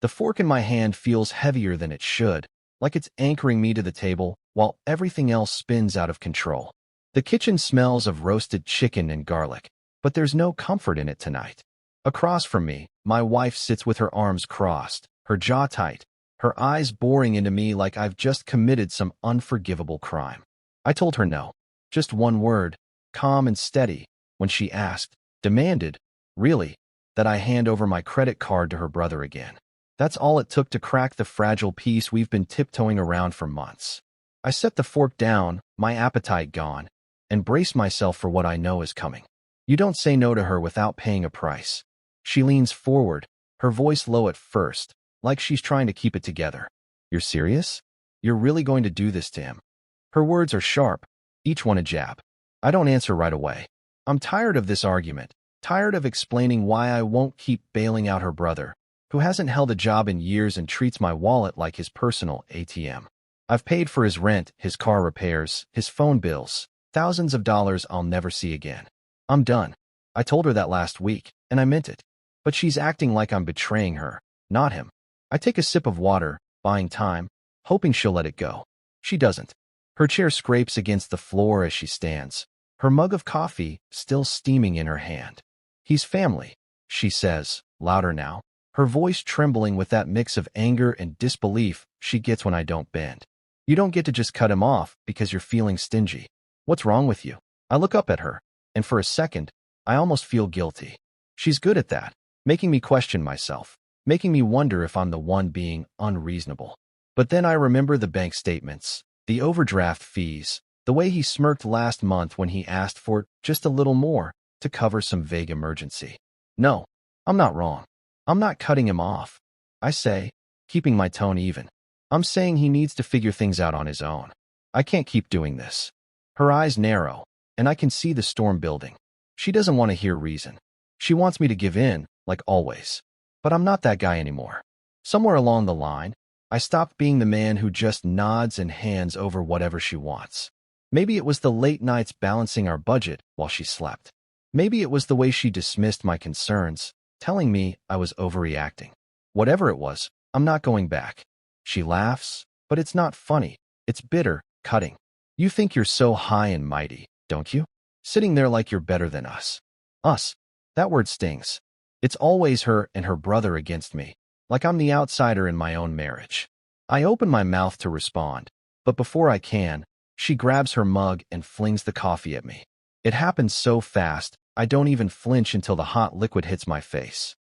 The fork in my hand feels heavier than it should, like it's anchoring me to the table while everything else spins out of control. The kitchen smells of roasted chicken and garlic, but there's no comfort in it tonight. Across from me, my wife sits with her arms crossed, her jaw tight, her eyes boring into me like I've just committed some unforgivable crime. I told her no. Just one word, calm and steady, when she asked, demanded, really, that I hand over my credit card to her brother again. That's all it took to crack the fragile peace we've been tiptoeing around for months. I set the fork down, my appetite gone, and brace myself for what I know is coming. You don't say no to her without paying a price. She leans forward, her voice low at first, like she's trying to keep it together. You're serious? You're really going to do this to him? Her words are sharp, each one a jab. I don't answer right away. I'm tired of this argument, tired of explaining why I won't keep bailing out her brother, who hasn't held a job in years and treats my wallet like his personal ATM. I've paid for his rent, his car repairs, his phone bills, thousands of dollars I'll never see again. I'm done. I told her that last week, and I meant it. But she's acting like I'm betraying her, not him. I take a sip of water, buying time, hoping she'll let it go. She doesn't. Her chair scrapes against the floor as she stands, her mug of coffee still steaming in her hand. He's family, she says, louder now, her voice trembling with that mix of anger and disbelief she gets when I don't bend. You don't get to just cut him off because you're feeling stingy. What's wrong with you? I look up at her, and for a second, I almost feel guilty. She's good at that, making me question myself, making me wonder if I'm the one being unreasonable. But then I remember the bank statements, the overdraft fees, the way he smirked last month when he asked for just a little more to cover some vague emergency. No, I'm not wrong. I'm not cutting him off. I say, keeping my tone even. I'm saying he needs to figure things out on his own. I can't keep doing this. Her eyes narrow, and I can see the storm building. She doesn't want to hear reason. She wants me to give in, like always. But I'm not that guy anymore. Somewhere along the line, I stopped being the man who just nods and hands over whatever she wants. Maybe it was the late nights balancing our budget while she slept. Maybe it was the way she dismissed my concerns, telling me I was overreacting. Whatever it was, I'm not going back. She laughs, but it's not funny. It's bitter, cutting. You think you're so high and mighty, don't you? Sitting there like you're better than us. Us. That word stings. It's always her and her brother against me, like I'm the outsider in my own marriage. I open my mouth to respond, but before I can, she grabs her mug and flings the coffee at me. It happens so fast, I don't even flinch until the hot liquid hits my face.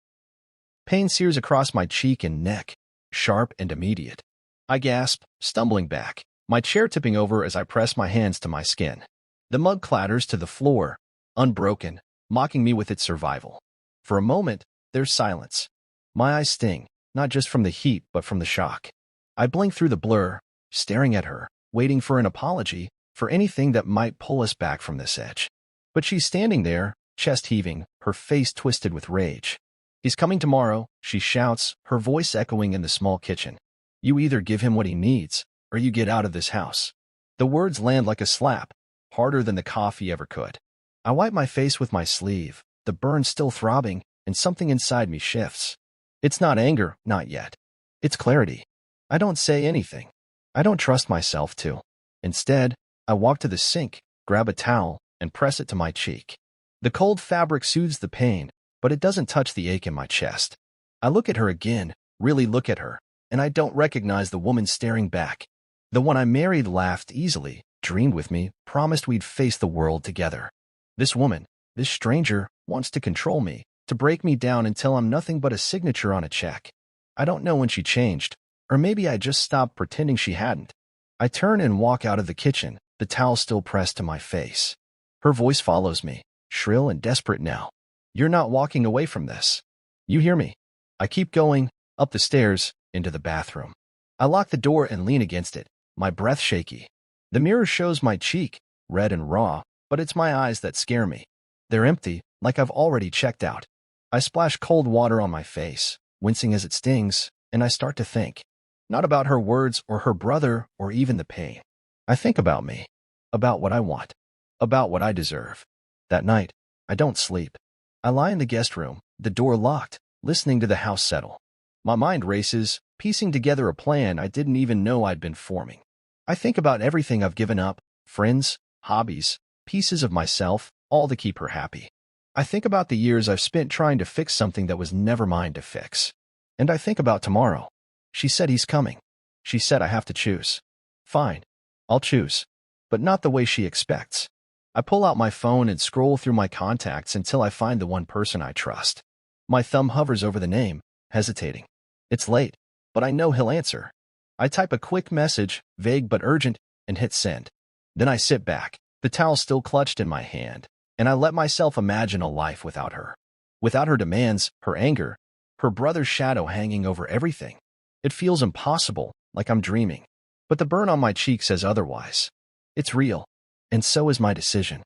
Pain sears across my cheek and neck, sharp and immediate. I gasp, stumbling back, my chair tipping over as I press my hands to my skin. The mug clatters to the floor, unbroken, mocking me with its survival. For a moment, there's silence. My eyes sting, not just from the heat but from the shock. I blink through the blur, staring at her, waiting for an apology, for anything that might pull us back from this edge. But she's standing there, chest heaving, her face twisted with rage. He's coming tomorrow, she shouts, her voice echoing in the small kitchen. You either give him what he needs, or you get out of this house. The words land like a slap, harder than the coffee ever could. I wipe my face with my sleeve, the burn still throbbing, and something inside me shifts. It's not anger, not yet. It's clarity. I don't say anything. I don't trust myself to. Instead, I walk to the sink, grab a towel, and press it to my cheek. The cold fabric soothes the pain, but it doesn't touch the ache in my chest. I look at her again, really look at her, and I don't recognize the woman staring back. The one I married laughed easily, dreamed with me, promised we'd face the world together. This woman, this stranger, wants to control me, to break me down until I'm nothing but a signature on a check. I don't know when she changed, or maybe I just stopped pretending she hadn't. I turn and walk out of the kitchen, the towel still pressed to my face. Her voice follows me, shrill and desperate now. You're not walking away from this. You hear me? I keep going, up the stairs, into the bathroom. I lock the door and lean against it, my breath shaky. The mirror shows my cheek, red and raw, but it's my eyes that scare me. They're empty, like I've already checked out. I splash cold water on my face, wincing as it stings, and I start to think. Not about her words or her brother or even the pain. I think about me, about what I want, about what I deserve. That night, I don't sleep. I lie in the guest room, the door locked, listening to the house settle. My mind races, piecing together a plan I didn't even know I'd been forming. I think about everything I've given up, friends, hobbies, pieces of myself, all to keep her happy. I think about the years I've spent trying to fix something that was never mine to fix. And I think about tomorrow. She said he's coming. She said I have to choose. Fine, I'll choose. But not the way she expects. I pull out my phone and scroll through my contacts until I find the one person I trust. My thumb hovers over the name, hesitating. It's late, but I know he'll answer. I type a quick message, vague but urgent, and hit send. Then I sit back, the towel still clutched in my hand, and I let myself imagine a life without her. Without her demands, her anger, her brother's shadow hanging over everything. It feels impossible, like I'm dreaming. But the burn on my cheek says otherwise. It's real, and so is my decision.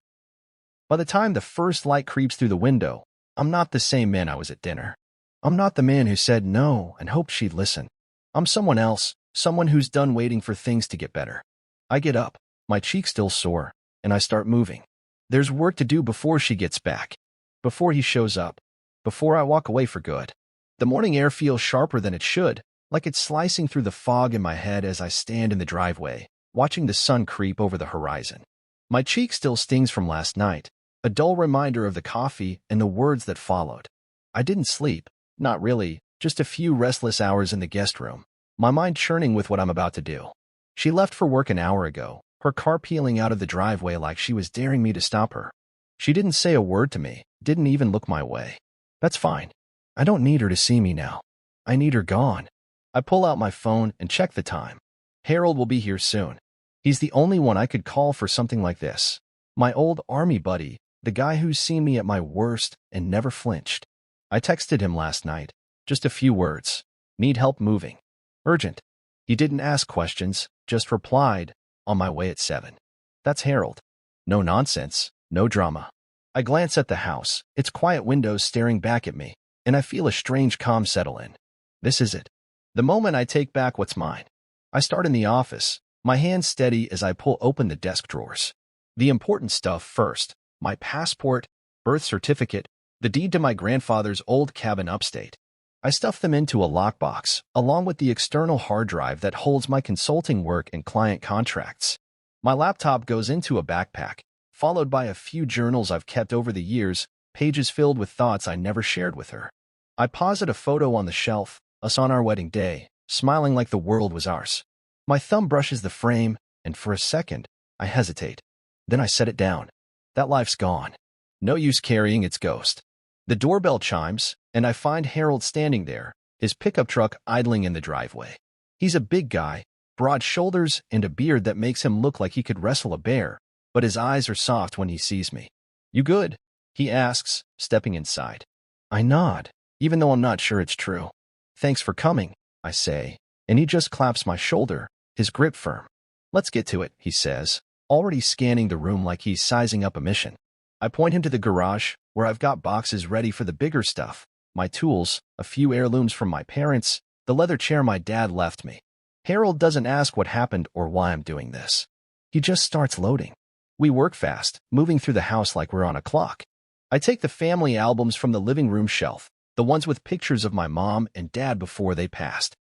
By the time the first light creeps through the window, I'm not the same man I was at dinner. I'm not the man who said no and hoped she'd listen. I'm someone else, someone who's done waiting for things to get better. I get up, my cheeks still sore, and I start moving. There's work to do before she gets back, before he shows up, before I walk away for good. The morning air feels sharper than it should, like it's slicing through the fog in my head as I stand in the driveway, watching the sun creep over the horizon. My cheek still stings from last night, a dull reminder of the coffee and the words that followed. I didn't sleep, not really, just a few restless hours in the guest room, my mind churning with what I'm about to do. She left for work an hour ago, her car peeling out of the driveway like she was daring me to stop her. She didn't say a word to me, didn't even look my way. That's fine. I don't need her to see me now. I need her gone. I pull out my phone and check the time. Harold will be here soon. He's the only one I could call for something like this. My old army buddy, the guy who's seen me at my worst and never flinched. I texted him last night, just a few words. Need help moving. Urgent. He didn't ask questions, just replied, on my way at 7. That's Harold. No nonsense, no drama. I glance at the house, its quiet windows staring back at me, and I feel a strange calm settle in. This is it. The moment I take back what's mine. I start in the office, my hands steady as I pull open the desk drawers. The important stuff first, my passport, birth certificate, the deed to my grandfather's old cabin upstate. I stuff them into a lockbox, along with the external hard drive that holds my consulting work and client contracts. My laptop goes into a backpack, followed by a few journals I've kept over the years, pages filled with thoughts I never shared with her. I pause at a photo on the shelf, us on our wedding day, smiling like the world was ours. My thumb brushes the frame, and for a second, I hesitate. Then I set it down. That life's gone. No use carrying its ghost. The doorbell chimes, and I find Harold standing there, his pickup truck idling in the driveway. He's a big guy, broad shoulders and a beard that makes him look like he could wrestle a bear, but his eyes are soft when he sees me. You good? He asks, stepping inside. I nod, even though I'm not sure it's true. Thanks for coming, I say, and he just claps my shoulder, his grip firm. Let's get to it, he says, already scanning the room like he's sizing up a mission. I point him to the garage, where I've got boxes ready for the bigger stuff, my tools, a few heirlooms from my parents, the leather chair my dad left me. Harold doesn't ask what happened or why I'm doing this. He just starts loading. We work fast, moving through the house like we're on a clock. I take the family albums from the living room shelf, the ones with pictures of my mom and dad before they passed.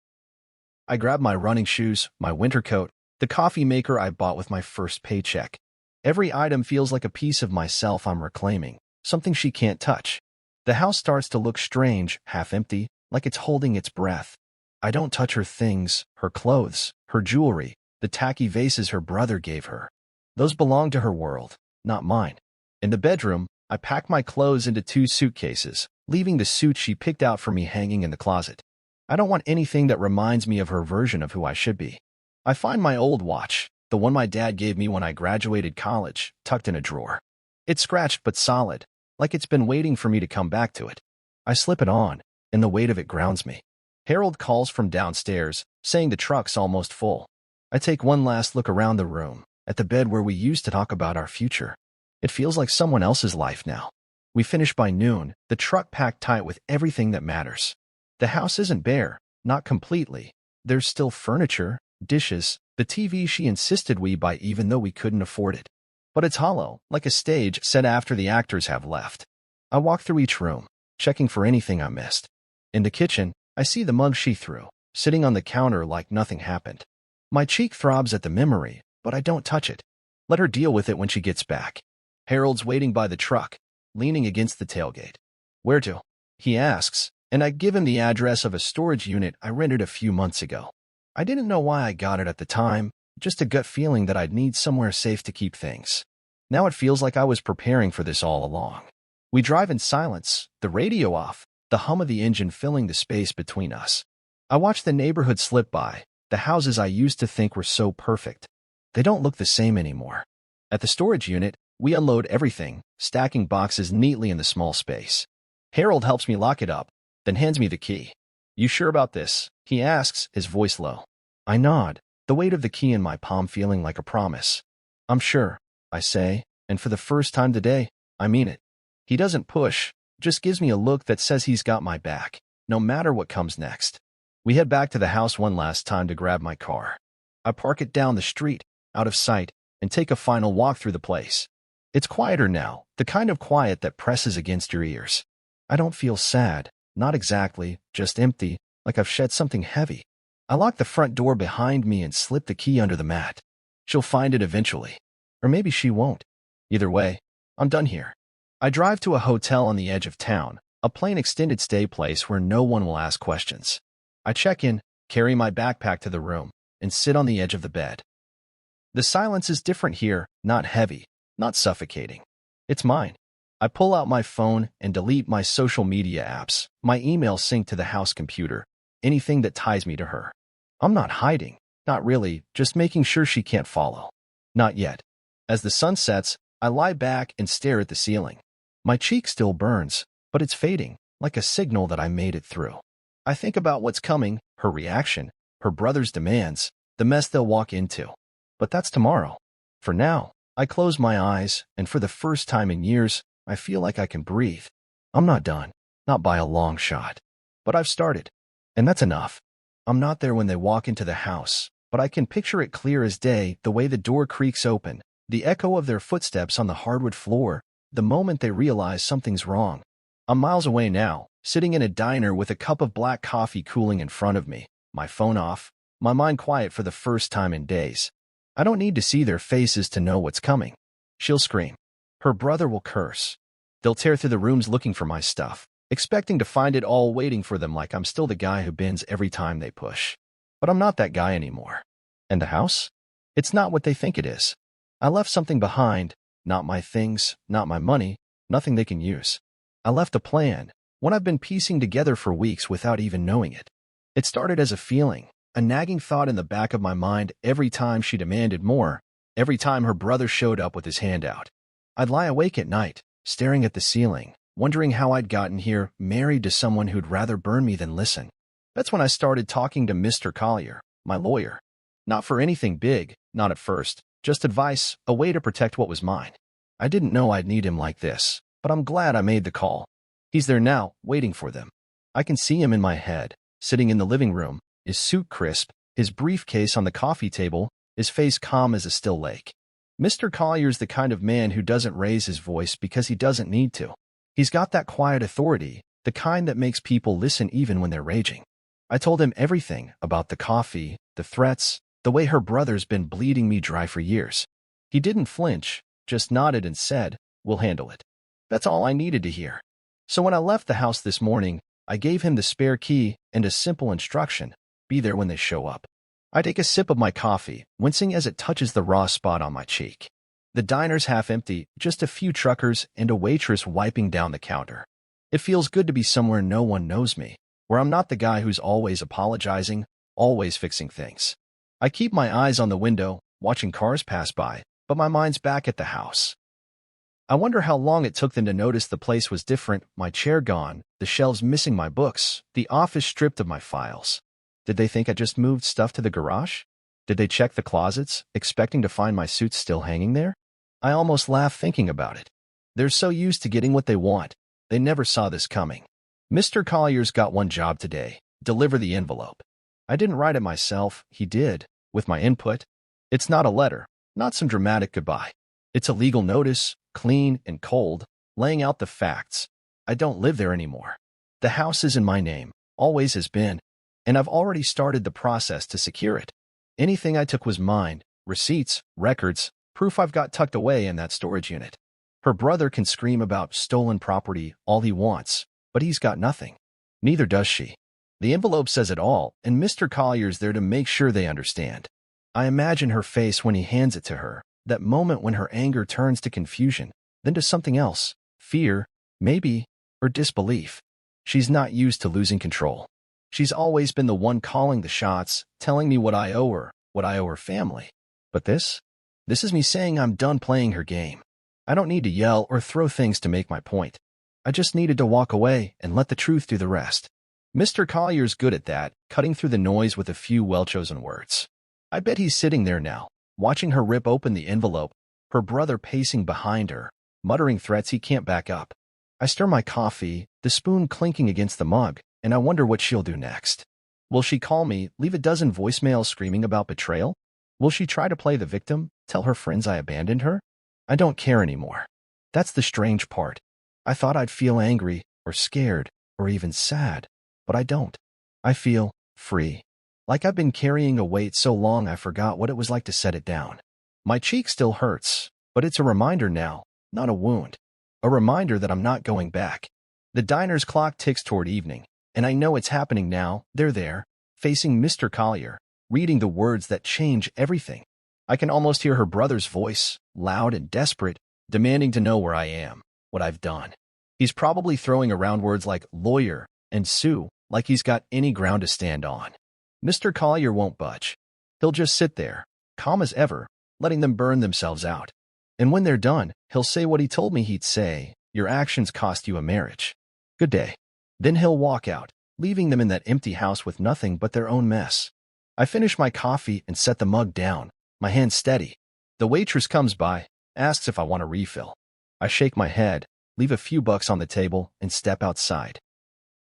I grab my running shoes, my winter coat, the coffee maker I bought with my first paycheck. Every item feels like a piece of myself I'm reclaiming, something she can't touch. The house starts to look strange, half empty, like it's holding its breath. I don't touch her things, her clothes, her jewelry, the tacky vases her brother gave her. Those belong to her world, not mine. In the bedroom, I pack my clothes into 2 suitcases, leaving the suit she picked out for me hanging in the closet. I don't want anything that reminds me of her version of who I should be. I find my old watch, the one my dad gave me when I graduated college, tucked in a drawer. It's scratched but solid, like it's been waiting for me to come back to it. I slip it on, and the weight of it grounds me. Harold calls from downstairs, saying the truck's almost full. I take one last look around the room, at the bed where we used to talk about our future. It feels like someone else's life now. We finish by noon, the truck packed tight with everything that matters. The house isn't bare, not completely. There's still furniture, dishes, the TV she insisted we buy even though we couldn't afford it. But it's hollow, like a stage set after the actors have left. I walk through each room, checking for anything I missed. In the kitchen, I see the mug she threw, sitting on the counter like nothing happened. My cheek throbs at the memory, but I don't touch it. Let her deal with it when she gets back. Harold's waiting by the truck, leaning against the tailgate. Where to? He asks, and I give him the address of a storage unit I rented a few months ago. I didn't know why I got it at the time, just a gut feeling that I'd need somewhere safe to keep things. Now it feels like I was preparing for this all along. We drive in silence, the radio off, the hum of the engine filling the space between us. I watch the neighborhood slip by, the houses I used to think were so perfect. They don't look the same anymore. At the storage unit, we unload everything, stacking boxes neatly in the small space. Harold helps me lock it up, then hands me the key. You sure about this? He asks, his voice low. I nod, the weight of the key in my palm feeling like a promise. I'm sure, I say, and for the first time today, I mean it. He doesn't push, just gives me a look that says he's got my back, no matter what comes next. We head back to the house one last time to grab my car. I park it down the street, out of sight, and take a final walk through the place. It's quieter now, the kind of quiet that presses against your ears. I don't feel sad, not exactly, just empty, like I've shed something heavy. I lock the front door behind me and slip the key under the mat. She'll find it eventually. Or maybe she won't. Either way, I'm done here. I drive to a hotel on the edge of town, a plain extended stay place where no one will ask questions. I check in, carry my backpack to the room, and sit on the edge of the bed. The silence is different here, not heavy, not suffocating. It's mine. I pull out my phone and delete my social media apps, my emails sync to the house computer, anything that ties me to her. I'm not hiding, not really, just making sure she can't follow. Not yet. As the sun sets, I lie back and stare at the ceiling. My cheek still burns, but it's fading, like a signal that I made it through. I think about what's coming, her reaction, her brother's demands, the mess they'll walk into. But that's tomorrow. For now, I close my eyes, and for the first time in years, I feel like I can breathe. I'm not done, not by a long shot. But I've started, and that's enough. I'm not there when they walk into the house, but I can picture it clear as day, the way the door creaks open, the echo of their footsteps on the hardwood floor, the moment they realize something's wrong. I'm miles away now, sitting in a diner with a cup of black coffee cooling in front of me, my phone off, my mind quiet for the first time in days. I don't need to see their faces to know what's coming. She'll scream. Her brother will curse. They'll tear through the rooms looking for my stuff, expecting to find it all waiting for them like I'm still the guy who bends every time they push. But I'm not that guy anymore. And the house? It's not what they think it is. I left something behind, not my things, not my money, nothing they can use. I left a plan, one I've been piecing together for weeks without even knowing it. It started as a feeling, a nagging thought in the back of my mind every time she demanded more, every time her brother showed up with his hand out. I'd lie awake at night, staring at the ceiling, wondering how I'd gotten here, married to someone who'd rather burn me than listen. That's when I started talking to Mr. Collier, my lawyer. Not for anything big, not at first, just advice, a way to protect what was mine. I didn't know I'd need him like this, but I'm glad I made the call. He's there now, waiting for them. I can see him in my head, sitting in the living room, his suit crisp, his briefcase on the coffee table, his face calm as a still lake. Mr. Collier's the kind of man who doesn't raise his voice because he doesn't need to. He's got that quiet authority, the kind that makes people listen even when they're raging. I told him everything about the coffee, the threats, the way her brother's been bleeding me dry for years. He didn't flinch, just nodded and said, "We'll handle it." That's all I needed to hear. So when I left the house this morning, I gave him the spare key and a simple instruction: be there when they show up. I take a sip of my coffee, wincing as it touches the raw spot on my cheek. The diner's half empty, just a few truckers and a waitress wiping down the counter. It feels good to be somewhere no one knows me, where I'm not the guy who's always apologizing, always fixing things. I keep my eyes on the window, watching cars pass by, but my mind's back at the house. I wonder how long it took them to notice the place was different, my chair gone, the shelves missing my books, the office stripped of my files. Did they think I just moved stuff to the garage? Did they check the closets, expecting to find my suits still hanging there? I almost laugh thinking about it. They're so used to getting what they want, they never saw this coming. Mr. Collier's got one job today: deliver the envelope. I didn't write it myself, he did, with my input. It's not a letter, not some dramatic goodbye. It's a legal notice, clean and cold, laying out the facts. I don't live there anymore. The house is in my name, always has been, and I've already started the process to secure it. Anything I took was mine, receipts, records, proof I've got tucked away in that storage unit. Her brother can scream about stolen property all he wants, but he's got nothing. Neither does she. The envelope says it all, and Mr. Collier's there to make sure they understand. I imagine her face when he hands it to her, that moment when her anger turns to confusion, then to something else, fear, maybe, or disbelief. She's not used to losing control. She's always been the one calling the shots, telling me what I owe her, what I owe her family. But this is me saying I'm done playing her game. I don't need to yell or throw things to make my point. I just needed to walk away and let the truth do the rest. Mr. Collier's good at that, cutting through the noise with a few well-chosen words. I bet he's sitting there now, watching her rip open the envelope, her brother pacing behind her, muttering threats he can't back up. I stir my coffee, the spoon clinking against the mug, and I wonder what she'll do next. Will she call me, leave a dozen voicemails screaming about betrayal? Will she try to play the victim, tell her friends I abandoned her? I don't care anymore. That's the strange part. I thought I'd feel angry, or scared, or even sad. But I don't. I feel free. Like I've been carrying a weight so long I forgot what it was like to set it down. My cheek still hurts, but it's a reminder now, not a wound. A reminder that I'm not going back. The diner's clock ticks toward evening, and I know it's happening now. They're there, facing Mr. Collier, reading the words that change everything. I can almost hear her brother's voice, loud and desperate, demanding to know where I am, what I've done. He's probably throwing around words like lawyer and sue, like he's got any ground to stand on. Mr. Collier won't budge. He'll just sit there, calm as ever, letting them burn themselves out. And when they're done, he'll say what he told me he'd say, your actions cost you a marriage. Good day. Then he'll walk out, leaving them in that empty house with nothing but their own mess. I finish my coffee and set the mug down, my hand steady. The waitress comes by, asks if I want a refill. I shake my head, leave a few bucks on the table, and step outside.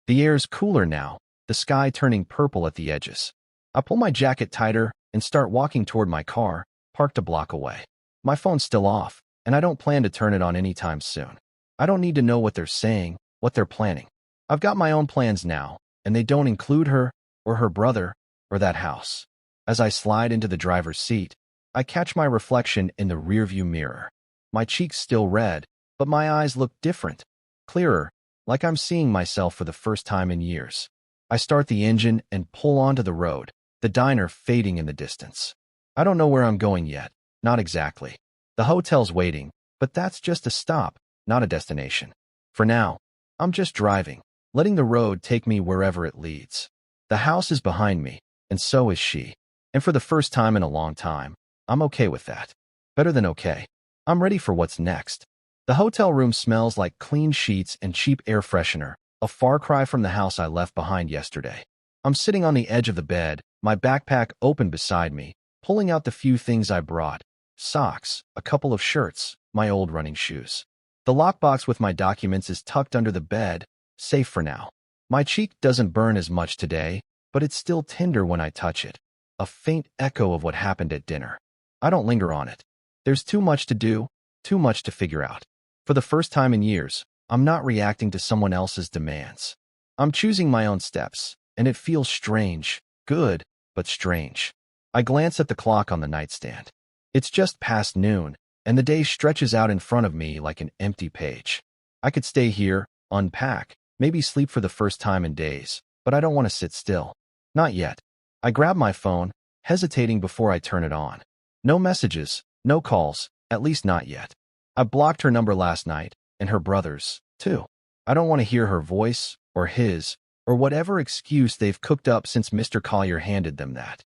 The air's cooler now, the sky turning purple at the edges. I pull my jacket tighter and start walking toward my car, parked a block away. My phone's still off, and I don't plan to turn it on anytime soon. I don't need to know what they're saying, what they're planning. I've got my own plans now, and they don't include her, or her brother, or that house. As I slide into the driver's seat, I catch my reflection in the rearview mirror. My cheeks still red, but my eyes look different, clearer, like I'm seeing myself for the first time in years. I start the engine and pull onto the road, the diner fading in the distance. I don't know where I'm going yet, not exactly. The hotel's waiting, but that's just a stop, not a destination. For now, I'm just driving, letting the road take me wherever it leads. The house is behind me, and so is she. And for the first time in a long time, I'm okay with that. Better than okay. I'm ready for what's next. The hotel room smells like clean sheets and cheap air freshener, a far cry from the house I left behind yesterday. I'm sitting on the edge of the bed, my backpack open beside me, pulling out the few things I brought. Socks, a couple of shirts, my old running shoes. The lockbox with my documents is tucked under the bed, safe for now. My cheek doesn't burn as much today, but it's still tender when I touch it. A faint echo of what happened at dinner. I don't linger on it. There's too much to do, too much to figure out. For the first time in years, I'm not reacting to someone else's demands. I'm choosing my own steps, and it feels strange, good, but strange. I glance at the clock on the nightstand. It's just past noon, and the day stretches out in front of me like an empty page. I could stay here, unpack, maybe sleep for the first time in days, but I don't want to sit still. Not yet. I grab my phone, hesitating before I turn it on. No messages, no calls, at least not yet. I blocked her number last night, and her brother's, too. I don't want to hear her voice, or his, or whatever excuse they've cooked up since Mr. Collier handed them that.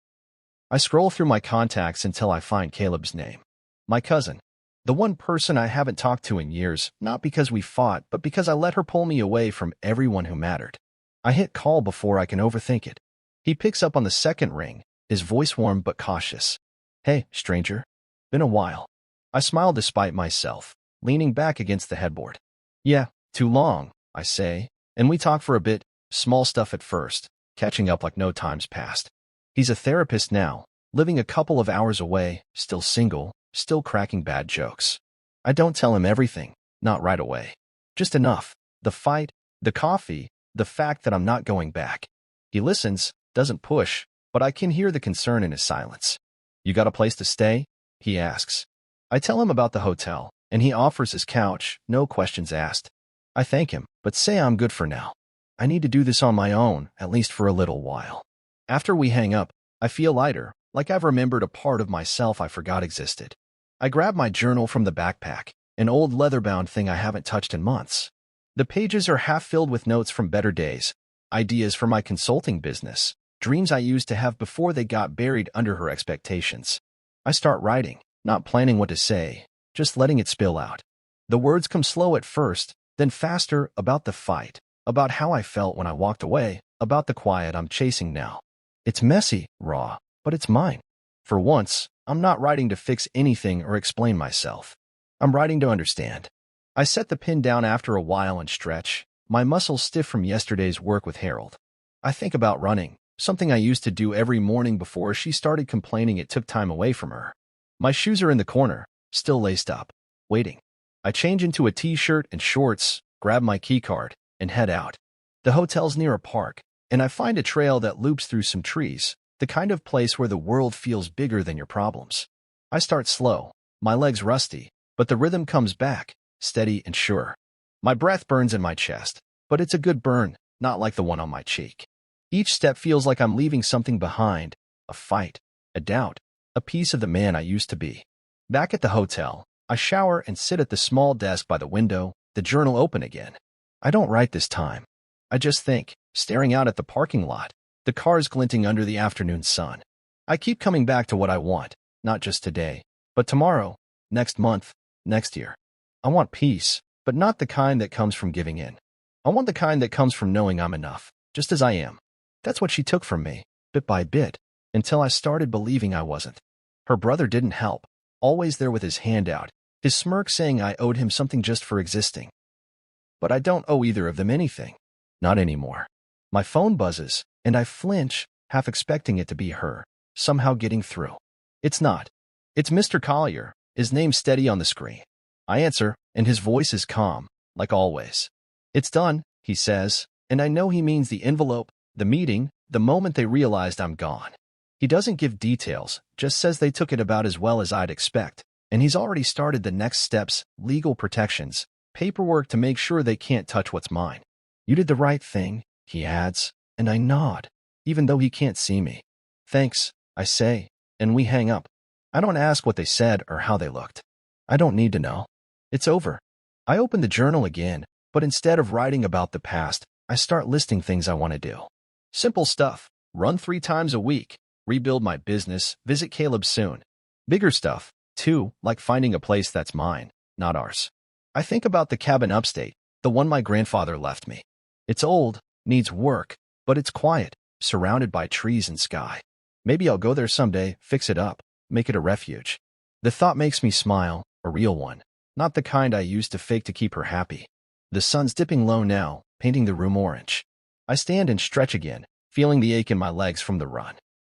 I scroll through my contacts until I find Caleb's name. My cousin. The one person I haven't talked to in years, not because we fought, but because I let her pull me away from everyone who mattered. I hit call before I can overthink it. He picks up on the second ring, his voice warm but cautious. Hey, stranger. Been a while. I smile despite myself, leaning back against the headboard. Yeah, too long, I say, and we talk for a bit, small stuff at first, catching up like no time's passed. He's a therapist now, living a couple of hours away, still single, still cracking bad jokes. I don't tell him everything, not right away. Just enough. The fight, the coffee, The fact that I'm not going back. He listens, doesn't push, but I can hear the concern in his silence. You got a place to stay? He asks. I tell him about the hotel, and he offers his couch, no questions asked. I thank him, but say I'm good for now. I need to do this on my own, at least for a little while. After we hang up, I feel lighter, like I've remembered a part of myself I forgot existed. I grab my journal from the backpack, an old leather-bound thing I haven't touched in months. The pages are half filled with notes from better days, ideas for my consulting business, dreams I used to have before they got buried under her expectations. I start writing, not planning what to say, just letting it spill out. The words come slow at first, then faster, about the fight, about how I felt when I walked away, about the quiet I'm chasing now. It's messy, raw, but it's mine. For once, I'm not writing to fix anything or explain myself. I'm writing to understand. I set the pen down after a while and stretch, my muscles stiff from yesterday's work with Harold. I think about running, something I used to do every morning before she started complaining it took time away from her. My shoes are in the corner, still laced up, waiting. I change into a t-shirt and shorts, grab my keycard, and head out. The hotel's near a park, and I find a trail that loops through some trees, the kind of place where the world feels bigger than your problems. I start slow, my legs rusty, but the rhythm comes back, steady and sure. My breath burns in my chest, but it's a good burn, not like the one on my cheek. Each step feels like I'm leaving something behind, a fight, a doubt, a piece of the man I used to be. Back at the hotel, I shower and sit at the small desk by the window, the journal open again. I don't write this time. I just think, staring out at the parking lot, the cars glinting under the afternoon sun. I keep coming back to what I want, not just today, but tomorrow, next month, next year. I want peace, but not the kind that comes from giving in. I want the kind that comes from knowing I'm enough, just as I am. That's what she took from me, bit by bit, until I started believing I wasn't. Her brother didn't help, always there with his hand out, his smirk saying I owed him something just for existing. But I don't owe either of them anything. Not anymore. My phone buzzes, and I flinch, half expecting it to be her, somehow getting through. It's not. It's Mr. Collier, his name steady on the screen. I answer, and his voice is calm, like always. It's done, he says, and I know he means the envelope, the meeting, the moment they realized I'm gone. He doesn't give details, just says they took it about as well as I'd expect, and he's already started the next steps, legal protections, paperwork to make sure they can't touch what's mine. You did the right thing, he adds, and I nod, even though he can't see me. Thanks, I say, and we hang up. I don't ask what they said or how they looked. I don't need to know. It's over. I open the journal again, but instead of writing about the past, I start listing things I want to do. Simple stuff. Run 3 times a week. Rebuild my business. Visit Caleb soon. Bigger stuff, too, like finding a place that's mine, not ours. I think about the cabin upstate, the one my grandfather left me. It's old, needs work, but it's quiet, surrounded by trees and sky. Maybe I'll go there someday, fix it up, make it a refuge. The thought makes me smile, a real one, not the kind I used to fake to keep her happy. The sun's dipping low now, painting the room orange. I stand and stretch again, feeling the ache in my legs from the run.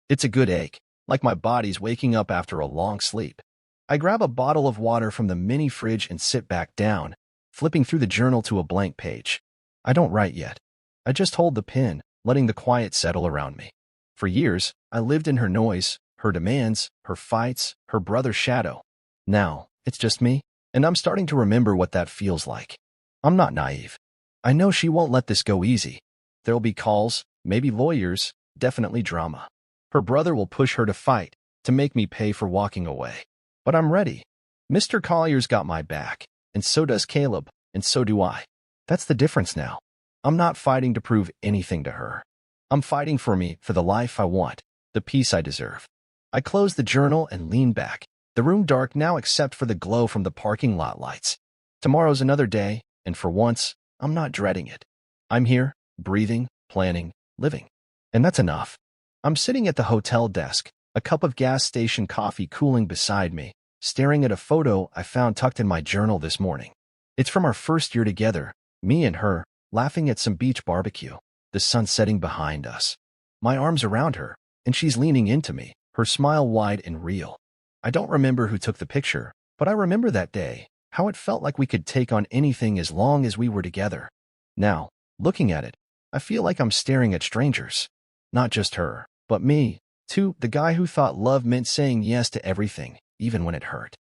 It's a good ache, like my body's waking up after a long sleep. I grab a bottle of water from the mini fridge and sit back down, flipping through the journal to a blank page. I don't write yet. I just hold the pen, letting the quiet settle around me. For years, I lived in her noise, her demands, her fights, her brother's shadow. Now, it's just me, and I'm starting to remember what that feels like. I'm not naive. I know she won't let this go easy. There'll be calls, maybe lawyers, definitely drama. Her brother will push her to fight, to make me pay for walking away. But I'm ready. Mr. Collier's got my back, and so does Caleb, and so do I. That's the difference now. I'm not fighting to prove anything to her. I'm fighting for me, for the life I want, the peace I deserve. I close the journal and lean back, the room dark now except for the glow from the parking lot lights. Tomorrow's another day, and for once, I'm not dreading it. I'm here, breathing, planning, living. And that's enough. I'm sitting at the hotel desk, a cup of gas station coffee cooling beside me, staring at a photo I found tucked in my journal this morning. It's from our first year together, me and her, laughing at some beach barbecue, the sun setting behind us. My arms around her, and she's leaning into me, her smile wide and real. I don't remember who took the picture, but I remember that day, how it felt like we could take on anything as long as we were together. Now, looking at it, I feel like I'm staring at strangers. Not just her, but me, too, the guy who thought love meant saying yes to everything, even when it hurt.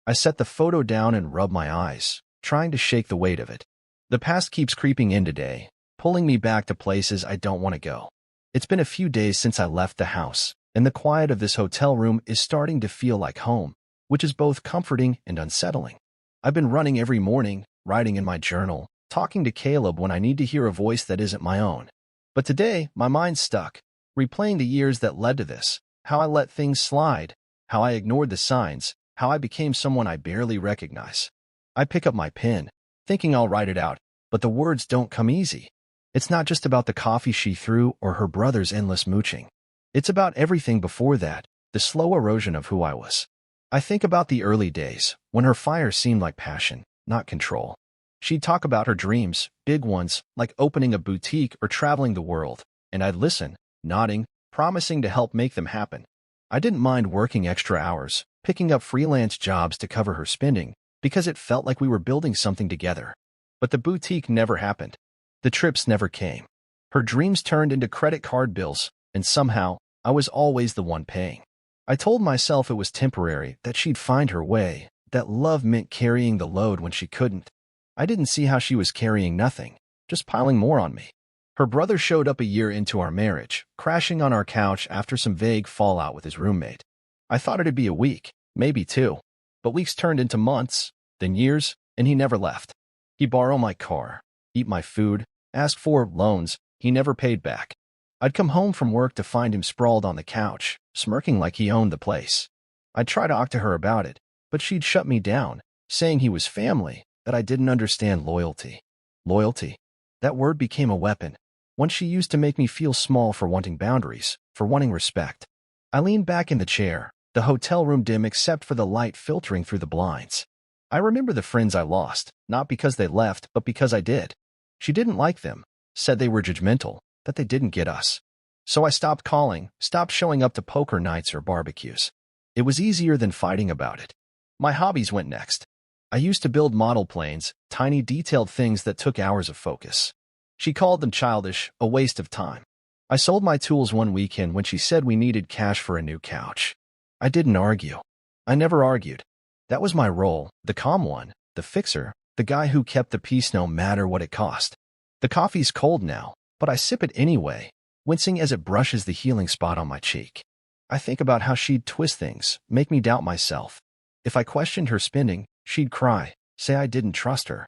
I set the photo down and rubbed my eyes, trying to shake the weight of it. The past keeps creeping in today, pulling me back to places I don't want to go. It's been a few days since I left the house, and the quiet of this hotel room is starting to feel like home, which is both comforting and unsettling. I've been running every morning, writing in my journal, talking to Caleb when I need to hear a voice that isn't my own. But today, my mind's stuck, replaying the years that led to this, how I let things slide, how I ignored the signs, how I became someone I barely recognize. I pick up my pen, thinking I'll write it out, but the words don't come easy. It's not just about the coffee she threw or her brother's endless mooching. It's about everything before that, the slow erosion of who I was. I think about the early days, when her fire seemed like passion, not control. She'd talk about her dreams, big ones, like opening a boutique or traveling the world, and I'd listen, nodding, promising to help make them happen. I didn't mind working extra hours, picking up freelance jobs to cover her spending, because it felt like we were building something together. But the boutique never happened. The trips never came. Her dreams turned into credit card bills, and somehow, I was always the one paying. I told myself it was temporary, that she'd find her way, that love meant carrying the load when she couldn't. I didn't see how she was carrying nothing, just piling more on me. Her brother showed up a year into our marriage, crashing on our couch after some vague fallout with his roommate. I thought it'd be a week, maybe two. But weeks turned into months, then years, and he never left. He'd borrow my car, eat my food, ask for loans he never paid back. I'd come home from work to find him sprawled on the couch, smirking like he owned the place. I'd try to talk to her about it, but she'd shut me down, saying he was family, that I didn't understand loyalty. Loyalty. That word became a weapon, one she used to make me feel small for wanting boundaries, for wanting respect. I leaned back in the chair, the hotel room dim except for the light filtering through the blinds. I remember the friends I lost, not because they left, but because I did. She didn't like them, said they were judgmental, that they didn't get us. So I stopped calling, stopped showing up to poker nights or barbecues. It was easier than fighting about it. My hobbies went next. I used to build model planes, tiny detailed things that took hours of focus. She called them childish, a waste of time. I sold my tools one weekend when she said we needed cash for a new couch. I didn't argue. I never argued. That was my role, the calm one, the fixer, the guy who kept the peace no matter what it cost. The coffee's cold now, but I sip it anyway, wincing as it brushes the healing spot on my cheek. I think about how she'd twist things, make me doubt myself. If I questioned her spending, she'd cry, say I didn't trust her.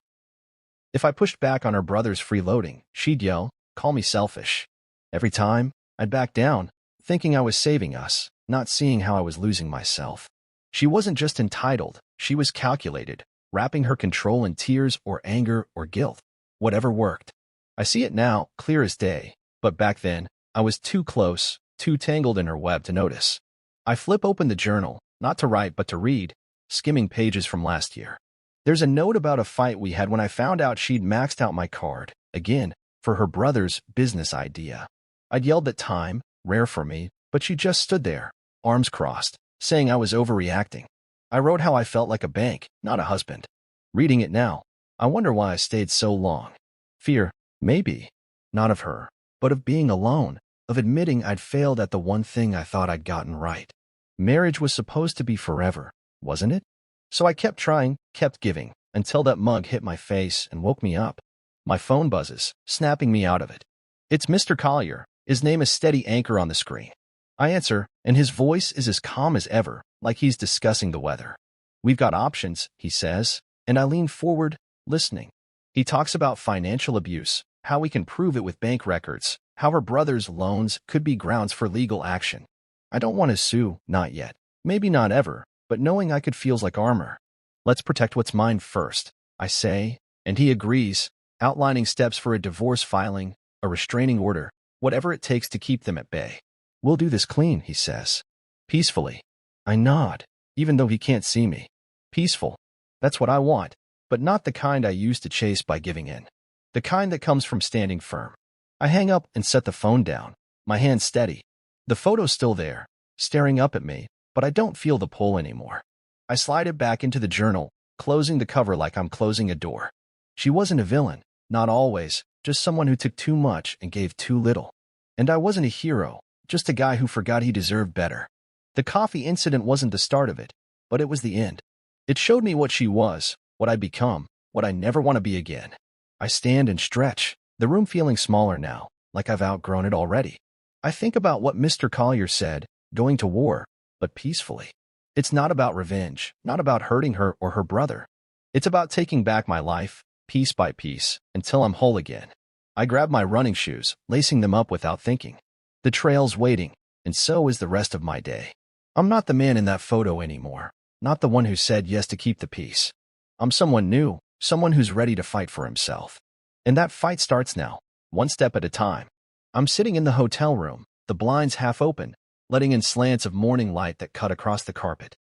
If I pushed back on her brother's freeloading, she'd yell, call me selfish. Every time, I'd back down, thinking I was saving us, not seeing how I was losing myself. She wasn't just entitled, she was calculated, wrapping her control in tears or anger or guilt. Whatever worked. I see it now, clear as day, but back then, I was too close, too tangled in her web to notice. I flip open the journal, not to write but to read, skimming pages from last year. There's a note about a fight we had when I found out she'd maxed out my card, again, for her brother's business idea. I'd yelled at time, rare for me, but she just stood there, arms crossed, saying I was overreacting. I wrote how I felt like a bank, not a husband. Reading it now, I wonder why I stayed so long. Fear, maybe. Not of her, but of being alone, of admitting I'd failed at the one thing I thought I'd gotten right. Marriage was supposed to be forever, wasn't it? So I kept trying, kept giving, until that mug hit my face and woke me up. My phone buzzes, snapping me out of it. It's Mr. Collier, his name a steady anchor on the screen. I answer, and his voice is as calm as ever, like he's discussing the weather. We've got options, he says, and I lean forward, listening. He talks about financial abuse, how we can prove it with bank records, how her brother's loans could be grounds for legal action. I don't want to sue, not yet. Maybe not ever, but knowing I could feels like armor. Let's protect what's mine first, I say, and he agrees, outlining steps for a divorce filing, a restraining order, whatever it takes to keep them at bay. We'll do this clean, he says. Peacefully. I nod, even though he can't see me. Peaceful. That's what I want, but not the kind I used to chase by giving in. The kind that comes from standing firm. I hang up and set the phone down, my hand steady. The photo's still there, staring up at me, but I don't feel the pull anymore. I slide it back into the journal, closing the cover like I'm closing a door. She wasn't a villain. Not always, just someone who took too much and gave too little. And I wasn't a hero, just a guy who forgot he deserved better. The coffee incident wasn't the start of it, but it was the end. It showed me what she was, what I'd become, what I never want to be again. I stand and stretch, the room feeling smaller now, like I've outgrown it already. I think about what Mr. Collier said, going to war, but peacefully. It's not about revenge, not about hurting her or her brother. It's about taking back my life, piece by piece, until I'm whole again. I grab my running shoes, lacing them up without thinking. The trail's waiting, and so is the rest of my day. I'm not the man in that photo anymore, not the one who said yes to keep the peace. I'm someone new, someone who's ready to fight for himself. And that fight starts now, one step at a time. I'm sitting in the hotel room, the blinds half open, letting in slants of morning light that cut across the carpet.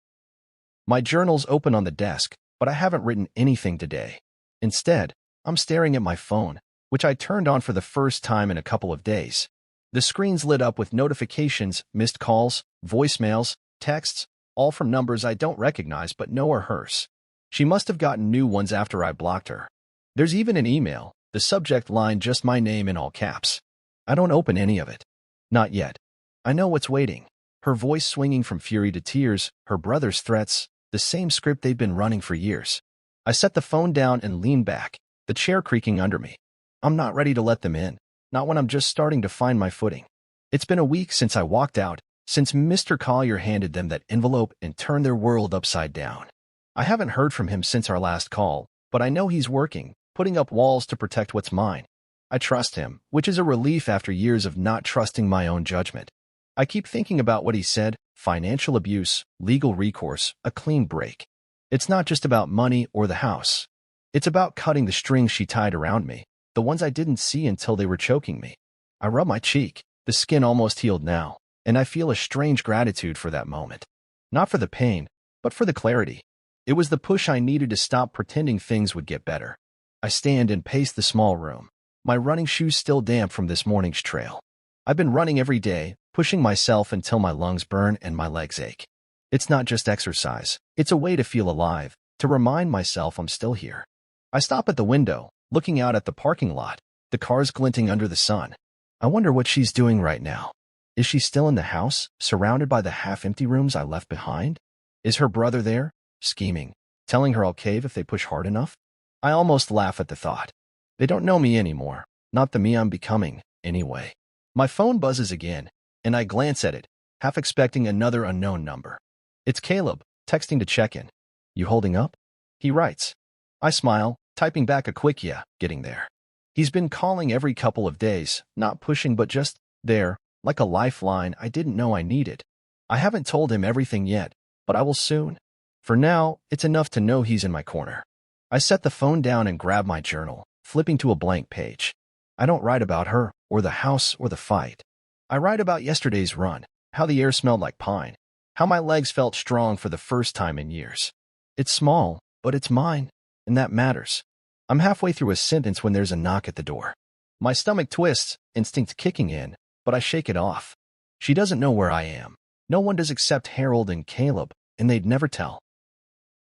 My journal's open on the desk, but I haven't written anything today. Instead, I'm staring at my phone, which I turned on for the first time in a couple of days. The screen's lit up with notifications, missed calls, voicemails, texts, all from numbers I don't recognize but know are hers. She must have gotten new ones after I blocked her. There's even an email, the subject line just my name in all caps. I don't open any of it. Not yet. I know what's waiting. Her voice swinging from fury to tears, her brother's threats, the same script they'd been running for years. I set the phone down and lean back, the chair creaking under me. I'm not ready to let them in, not when I'm just starting to find my footing. It's been a week since I walked out, since Mr. Collier handed them that envelope and turned their world upside down. I haven't heard from him since our last call, but I know he's working, putting up walls to protect what's mine. I trust him, which is a relief after years of not trusting my own judgment. I keep thinking about what he said, financial abuse, legal recourse, a clean break. It's not just about money or the house. It's about cutting the strings she tied around me, the ones I didn't see until they were choking me. I rub my cheek, the skin almost healed now, and I feel a strange gratitude for that moment. Not for the pain, but for the clarity. It was the push I needed to stop pretending things would get better. I stand and pace the small room, my running shoes still damp from this morning's trail. I've been running every day, pushing myself until my lungs burn and my legs ache. It's not just exercise. It's a way to feel alive, to remind myself I'm still here. I stop at the window, looking out at the parking lot, the cars glinting under the sun. I wonder what she's doing right now. Is she still in the house, surrounded by the half-empty rooms I left behind? Is her brother there, scheming, telling her I'll cave if they push hard enough? I almost laugh at the thought. They don't know me anymore, not the me I'm becoming, anyway. My phone buzzes again, and I glance at it, half expecting another unknown number. It's Caleb, texting to check in. You holding up? He writes. I smile, typing back a quick yeah, getting there. He's been calling every couple of days, not pushing but just there, like a lifeline I didn't know I needed. I haven't told him everything yet, but I will soon. For now, it's enough to know he's in my corner. I set the phone down and grab my journal, flipping to a blank page. I don't write about her, or the house, or the fight. I write about yesterday's run, how the air smelled like pine, how my legs felt strong for the first time in years. It's small, but it's mine, and that matters. I'm halfway through a sentence when there's a knock at the door. My stomach twists, instinct kicking in, but I shake it off. She doesn't know where I am. No one does except Harold and Caleb, and they'd never tell.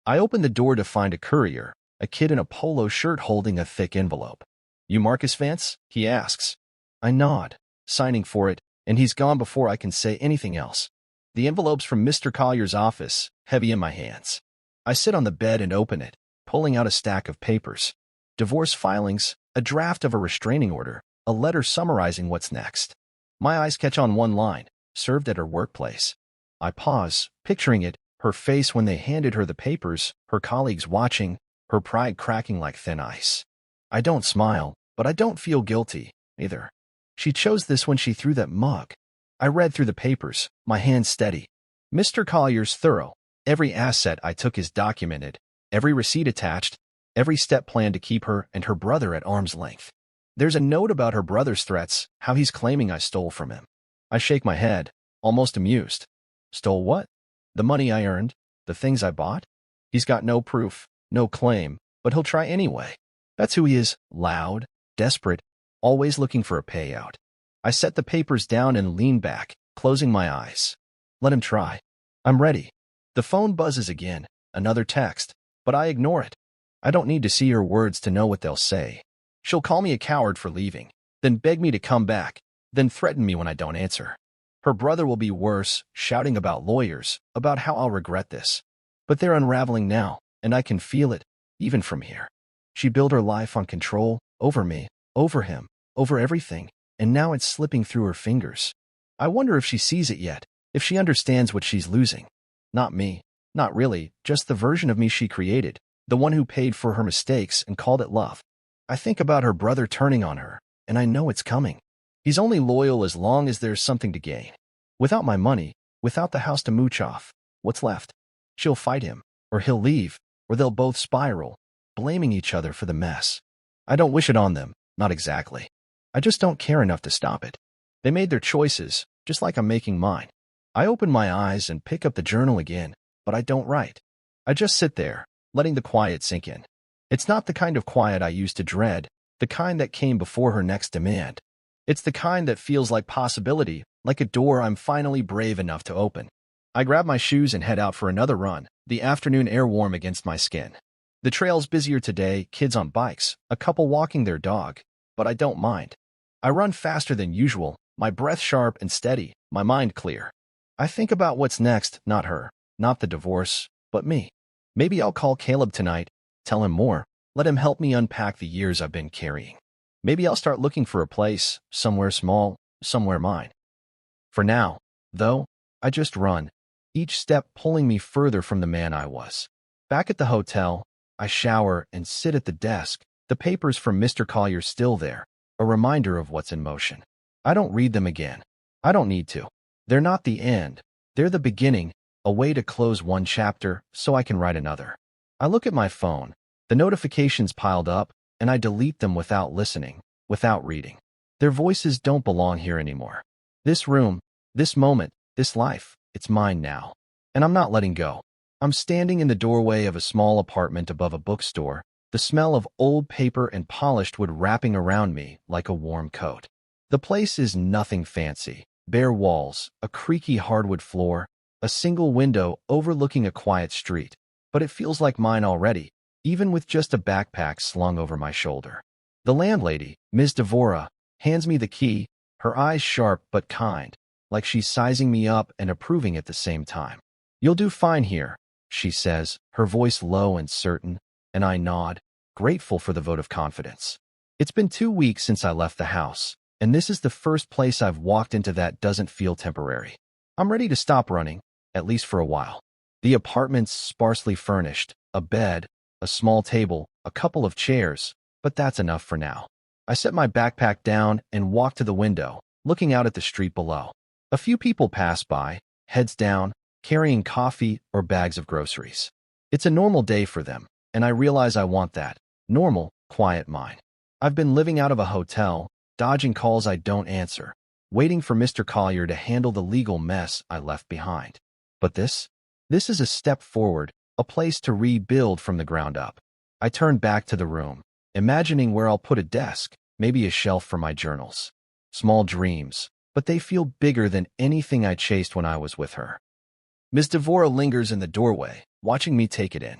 I open the door to find a courier, a kid in a polo shirt holding a thick envelope. You Marcus Vance? He asks. I nod, signing for it, and he's gone before I can say anything else. The envelope's from Mr. Collier's office, heavy in my hands. I sit on the bed and open it, pulling out a stack of papers. Divorce filings, a draft of a restraining order, a letter summarizing what's next. My eyes catch on one line, served at her workplace. I pause, picturing it, her face when they handed her the papers, her colleagues watching, her pride cracking like thin ice. I don't smile, but I don't feel guilty, either. She chose this when she threw that mug. I read through the papers, my hands steady. Mr. Collier's thorough. Every asset I took is documented, every receipt attached, every step planned to keep her and her brother at arm's length. There's a note about her brother's threats, how he's claiming I stole from him. I shake my head, almost amused. Stole what? The money I earned? The things I bought? He's got no proof, no claim, but he'll try anyway. That's who he is, loud, desperate, always looking for a payout. I set the papers down and lean back, closing my eyes. Let him try. I'm ready. The phone buzzes again, another text, but I ignore it. I don't need to see her words to know what they'll say. She'll call me a coward for leaving, then beg me to come back, then threaten me when I don't answer. Her brother will be worse, shouting about lawyers, about how I'll regret this. But they're unraveling now, and I can feel it, even from here. She built her life on control, over me, over him, over everything, and now it's slipping through her fingers. I wonder if she sees it yet, if she understands what she's losing. Not me, not really, just the version of me she created, the one who paid for her mistakes and called it love. I think about her brother turning on her, and I know it's coming. He's only loyal as long as there's something to gain. Without my money, without the house to mooch off, what's left? She'll fight him, or he'll leave, or they'll both spiral, blaming each other for the mess. I don't wish it on them, not exactly. I just don't care enough to stop it. They made their choices, just like I'm making mine. I open my eyes and pick up the journal again, but I don't write. I just sit there, letting the quiet sink in. It's not the kind of quiet I used to dread, the kind that came before her next demand. It's the kind that feels like possibility, like a door I'm finally brave enough to open. I grab my shoes and head out for another run, the afternoon air warm against my skin. The trail's busier today, kids on bikes, a couple walking their dog, but I don't mind. I run faster than usual, my breath sharp and steady, my mind clear. I think about what's next, not her, not the divorce, but me. Maybe I'll call Caleb tonight, tell him more, let him help me unpack the years I've been carrying. Maybe I'll start looking for a place, somewhere small, somewhere mine. For now, though, I just run, each step pulling me further from the man I was. Back at the hotel, I shower and sit at the desk, the papers from Mr. Collier still there, a reminder of what's in motion. I don't read them again. I don't need to. They're not the end. They're the beginning, a way to close one chapter so I can write another. I look at my phone, the notifications piled up, and I delete them without listening, without reading. Their voices don't belong here anymore. This room, this moment, this life, it's mine now. And I'm not letting go. I'm standing in the doorway of a small apartment above a bookstore, the smell of old paper and polished wood wrapping around me like a warm coat. The place is nothing fancy. Bare walls, a creaky hardwood floor, a single window overlooking a quiet street. But it feels like mine already, even with just a backpack slung over my shoulder. The landlady, Ms. Devora, hands me the key, her eyes sharp but kind, like she's sizing me up and approving at the same time. "You'll do fine here," she says, her voice low and certain, and I nod, grateful for the vote of confidence. It's been 2 weeks since I left the house, and this is the first place I've walked into that doesn't feel temporary. I'm ready to stop running, at least for a while. The apartment's sparsely furnished, a bed, a small table, a couple of chairs, but that's enough for now. I set my backpack down and walk to the window, looking out at the street below. A few people pass by, heads down, carrying coffee or bags of groceries. It's a normal day for them, and I realize I want that normal, quiet mind. I've been living out of a hotel, dodging calls I don't answer, waiting for Mr. Collier to handle the legal mess I left behind. But this is a step forward, a place to rebuild from the ground up. I turn back to the room, imagining where I'll put a desk, maybe a shelf for my journals. Small dreams, but they feel bigger than anything I chased when I was with her. Ms. Devora lingers in the doorway, watching me take it in.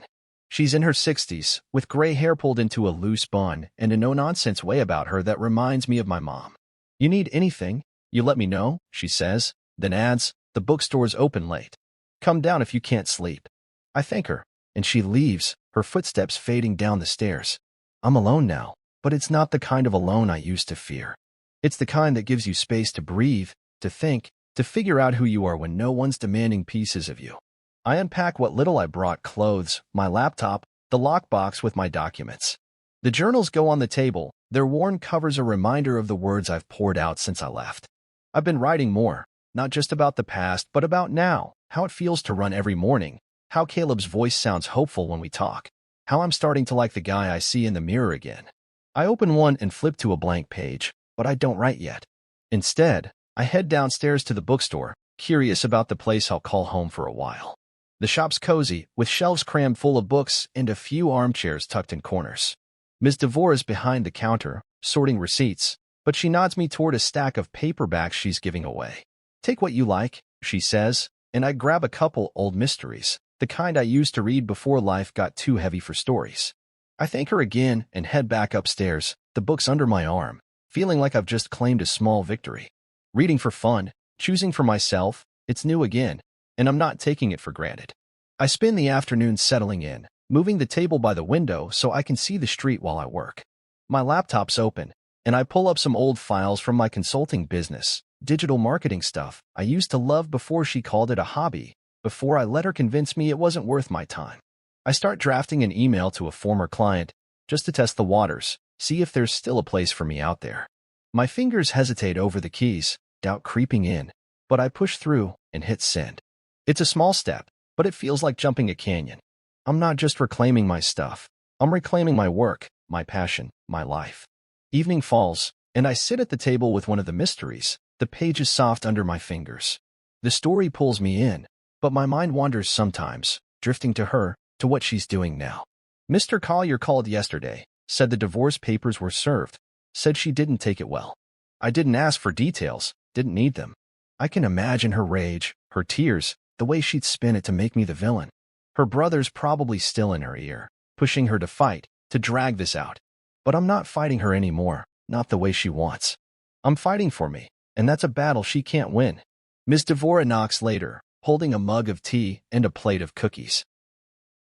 She's in her 60s, with gray hair pulled into a loose bun and a no-nonsense way about her that reminds me of my mom. "You need anything, you let me know," she says, then adds, "The bookstore's open late. Come down if you can't sleep." I thank her, and she leaves, her footsteps fading down the stairs. I'm alone now, but it's not the kind of alone I used to fear. It's the kind that gives you space to breathe, to think, to figure out who you are when no one's demanding pieces of you. I unpack what little I brought: clothes, my laptop, the lockbox with my documents. The journals go on the table, their worn covers a reminder of the words I've poured out since I left. I've been writing more, not just about the past, but about now, how it feels to run every morning, how Caleb's voice sounds hopeful when we talk, how I'm starting to like the guy I see in the mirror again. I open one and flip to a blank page, but I don't write yet. Instead, I head downstairs to the bookstore, curious about the place I'll call home for a while. The shop's cozy, with shelves crammed full of books and a few armchairs tucked in corners. Ms. Devora's behind the counter, sorting receipts, but she nods me toward a stack of paperbacks she's giving away. "Take what you like," she says, and I grab a couple old mysteries, the kind I used to read before life got too heavy for stories. I thank her again and head back upstairs, the books under my arm, feeling like I've just claimed a small victory. Reading for fun, choosing for myself, it's new again, and I'm not taking it for granted. I spend the afternoon settling in, moving the table by the window so I can see the street while I work. My laptop's open, and I pull up some old files from my consulting business, digital marketing stuff I used to love before she called it a hobby, before I let her convince me it wasn't worth my time. I start drafting an email to a former client just to test the waters, see if there's still a place for me out there. My fingers hesitate over the keys, doubt creeping in, but I push through and hit send. It's a small step, but it feels like jumping a canyon. I'm not just reclaiming my stuff. I'm reclaiming my work, my passion, my life. Evening falls, and I sit at the table with one of the mysteries, the pages soft under my fingers. The story pulls me in, but my mind wanders sometimes, drifting to her, to what she's doing now. Mr. Collier called yesterday, said the divorce papers were served, said she didn't take it well. I didn't ask for details, didn't need them. I can imagine her rage, her tears, the way she'd spin it to make me the villain. Her brother's probably still in her ear, pushing her to fight, to drag this out. But I'm not fighting her anymore, not the way she wants. I'm fighting for me, and that's a battle she can't win. Ms. Devora knocks later, holding a mug of tea and a plate of cookies.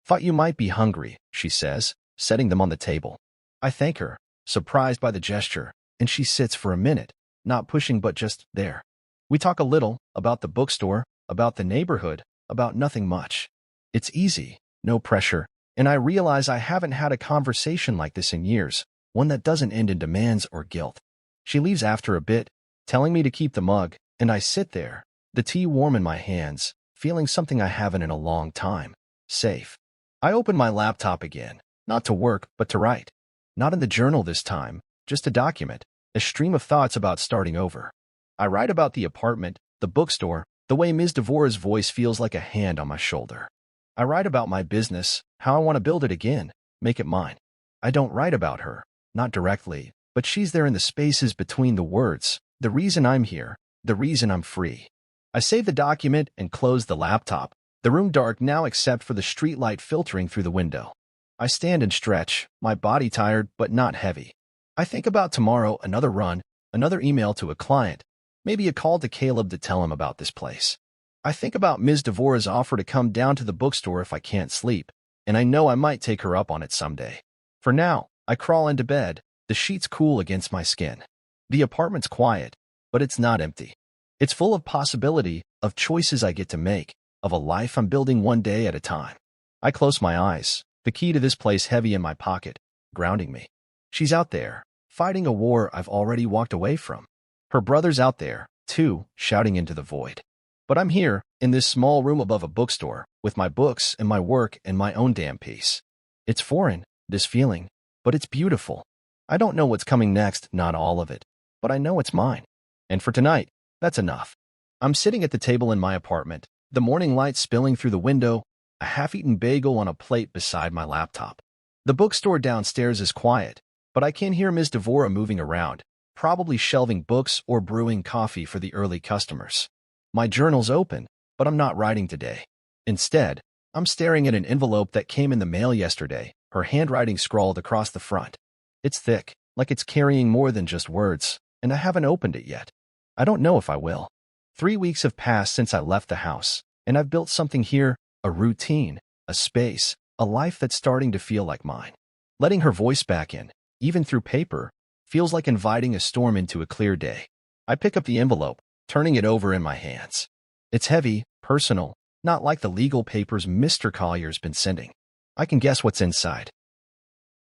Thought you might be hungry, she says, setting them on the table. I thank her, surprised by the gesture, and she sits for a minute, not pushing but just there. We talk a little, about the bookstore, about the neighborhood, about nothing much. It's easy, no pressure, and I realize I haven't had a conversation like this in years, one that doesn't end in demands or guilt. She leaves after a bit, telling me to keep the mug, and I sit there, the tea warm in my hands, feeling something I haven't in a long time, safe. I open my laptop again, not to work, but to write. Not in the journal this time, just a document, a stream of thoughts about starting over. I write about the apartment, the bookstore, the way Ms. Devora's voice feels like a hand on my shoulder. I write about my business, how I want to build it again, make it mine. I don't write about her, not directly, but she's there in the spaces between the words, the reason I'm here, the reason I'm free. I save the document and close the laptop, the room dark now except for the streetlight filtering through the window. I stand and stretch, my body tired but not heavy. I think about tomorrow, another run, another email to a client, maybe a call to Caleb to tell him about this place. I think about Ms. Devora's offer to come down to the bookstore if I can't sleep, and I know I might take her up on it someday. For now, I crawl into bed, the sheets cool against my skin. The apartment's quiet, but it's not empty. It's full of possibility, of choices I get to make, of a life I'm building one day at a time. I close my eyes, the key to this place heavy in my pocket, grounding me. She's out there, fighting a war I've already walked away from. Her brother's out there, too, shouting into the void. But I'm here, in this small room above a bookstore, with my books and my work and my own damn peace. It's foreign, this feeling, but it's beautiful. I don't know what's coming next, not all of it, but I know it's mine. And for tonight, that's enough. I'm sitting at the table in my apartment, the morning light spilling through the window, a half-eaten bagel on a plate beside my laptop. The bookstore downstairs is quiet, but I can hear Ms. Devora moving around, probably shelving books or brewing coffee for the early customers. My journal's open, but I'm not writing today. Instead, I'm staring at an envelope that came in the mail yesterday, her handwriting scrawled across the front. It's thick, like it's carrying more than just words, and I haven't opened it yet. I don't know if I will. 3 weeks have passed since I left the house, and I've built something here, a routine, a space, a life that's starting to feel like mine. Letting her voice back in, even through paper, feels like inviting a storm into a clear day. I pick up the envelope, turning it over in my hands. It's heavy, personal, not like the legal papers Mr. Collier's been sending. I can guess what's inside.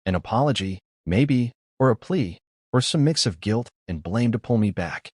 An apology, maybe, or a plea, or some mix of guilt and blame to pull me back.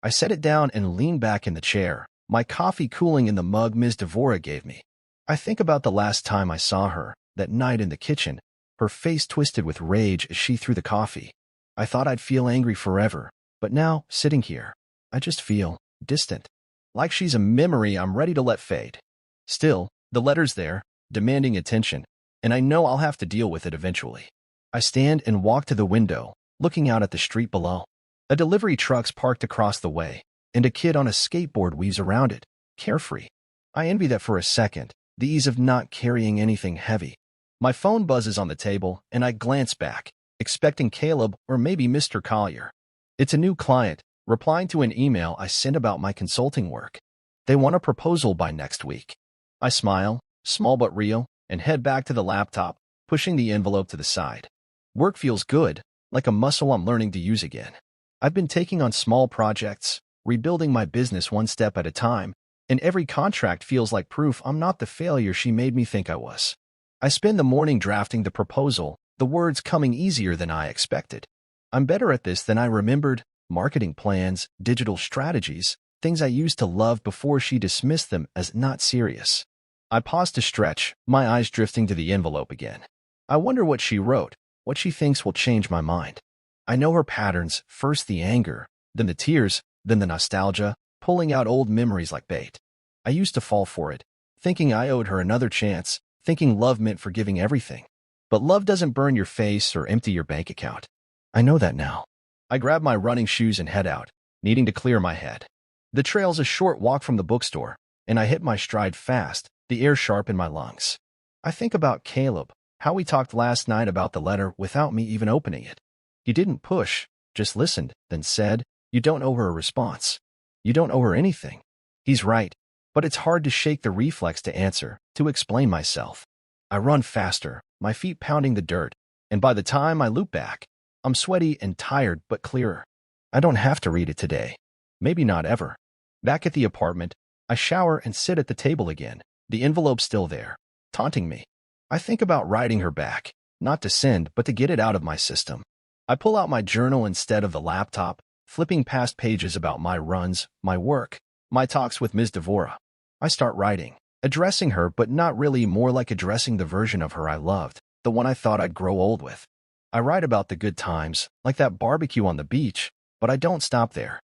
I set it down and lean back in the chair, my coffee cooling in the mug Ms. Devora gave me. I think about the last time I saw her, that night in the kitchen, her face twisted with rage as she threw the coffee. I thought I'd feel angry forever, but now, sitting here, I just feel distant. Like she's a memory I'm ready to let fade. Still, the letter's there, demanding attention, and I know I'll have to deal with it eventually. I stand and walk to the window, looking out at the street below. A delivery truck's parked across the way, and a kid on a skateboard weaves around it, carefree. I envy that for a second, the ease of not carrying anything heavy. My phone buzzes on the table, and I glance back, expecting Caleb or maybe Mr. Collier. It's a new client, replying to an email I sent about my consulting work. They want a proposal by next week. I smile, small but real, and head back to the laptop, pushing the envelope to the side. Work feels good, like a muscle I'm learning to use again. I've been taking on small projects, rebuilding my business one step at a time, and every contract feels like proof I'm not the failure she made me think I was. I spend the morning drafting the proposal, the words coming easier than I expected. I'm better at this than I remembered: marketing plans, digital strategies, things I used to love before she dismissed them as not serious. I pause to stretch, my eyes drifting to the envelope again. I wonder what she wrote, what she thinks will change my mind. I know her patterns: first the anger, then the tears, then the nostalgia, pulling out old memories like bait. I used to fall for it, thinking I owed her another chance, thinking love meant forgiving everything. But love doesn't burn your face or empty your bank account. I know that now. I grab my running shoes and head out, needing to clear my head. The trail's a short walk from the bookstore, and I hit my stride fast, the air sharp in my lungs. I think about Caleb, how we talked last night about the letter without me even opening it. He didn't push, just listened, then said, "You don't owe her a response. You don't owe her anything." He's right, but it's hard to shake the reflex to answer, to explain myself. I run faster, my feet pounding the dirt, and by the time I loop back, I'm sweaty and tired but clearer. I don't have to read it today. Maybe not ever. Back at the apartment, I shower and sit at the table again, the envelope still there, taunting me. I think about writing her back, not to send, but to get it out of my system. I pull out my journal instead of the laptop, flipping past pages about my runs, my work, my talks with Ms. Devora. I start writing, addressing her, but not really, more like addressing the version of her I loved, the one I thought I'd grow old with. I write about the good times, like that barbecue on the beach, but I don't stop there.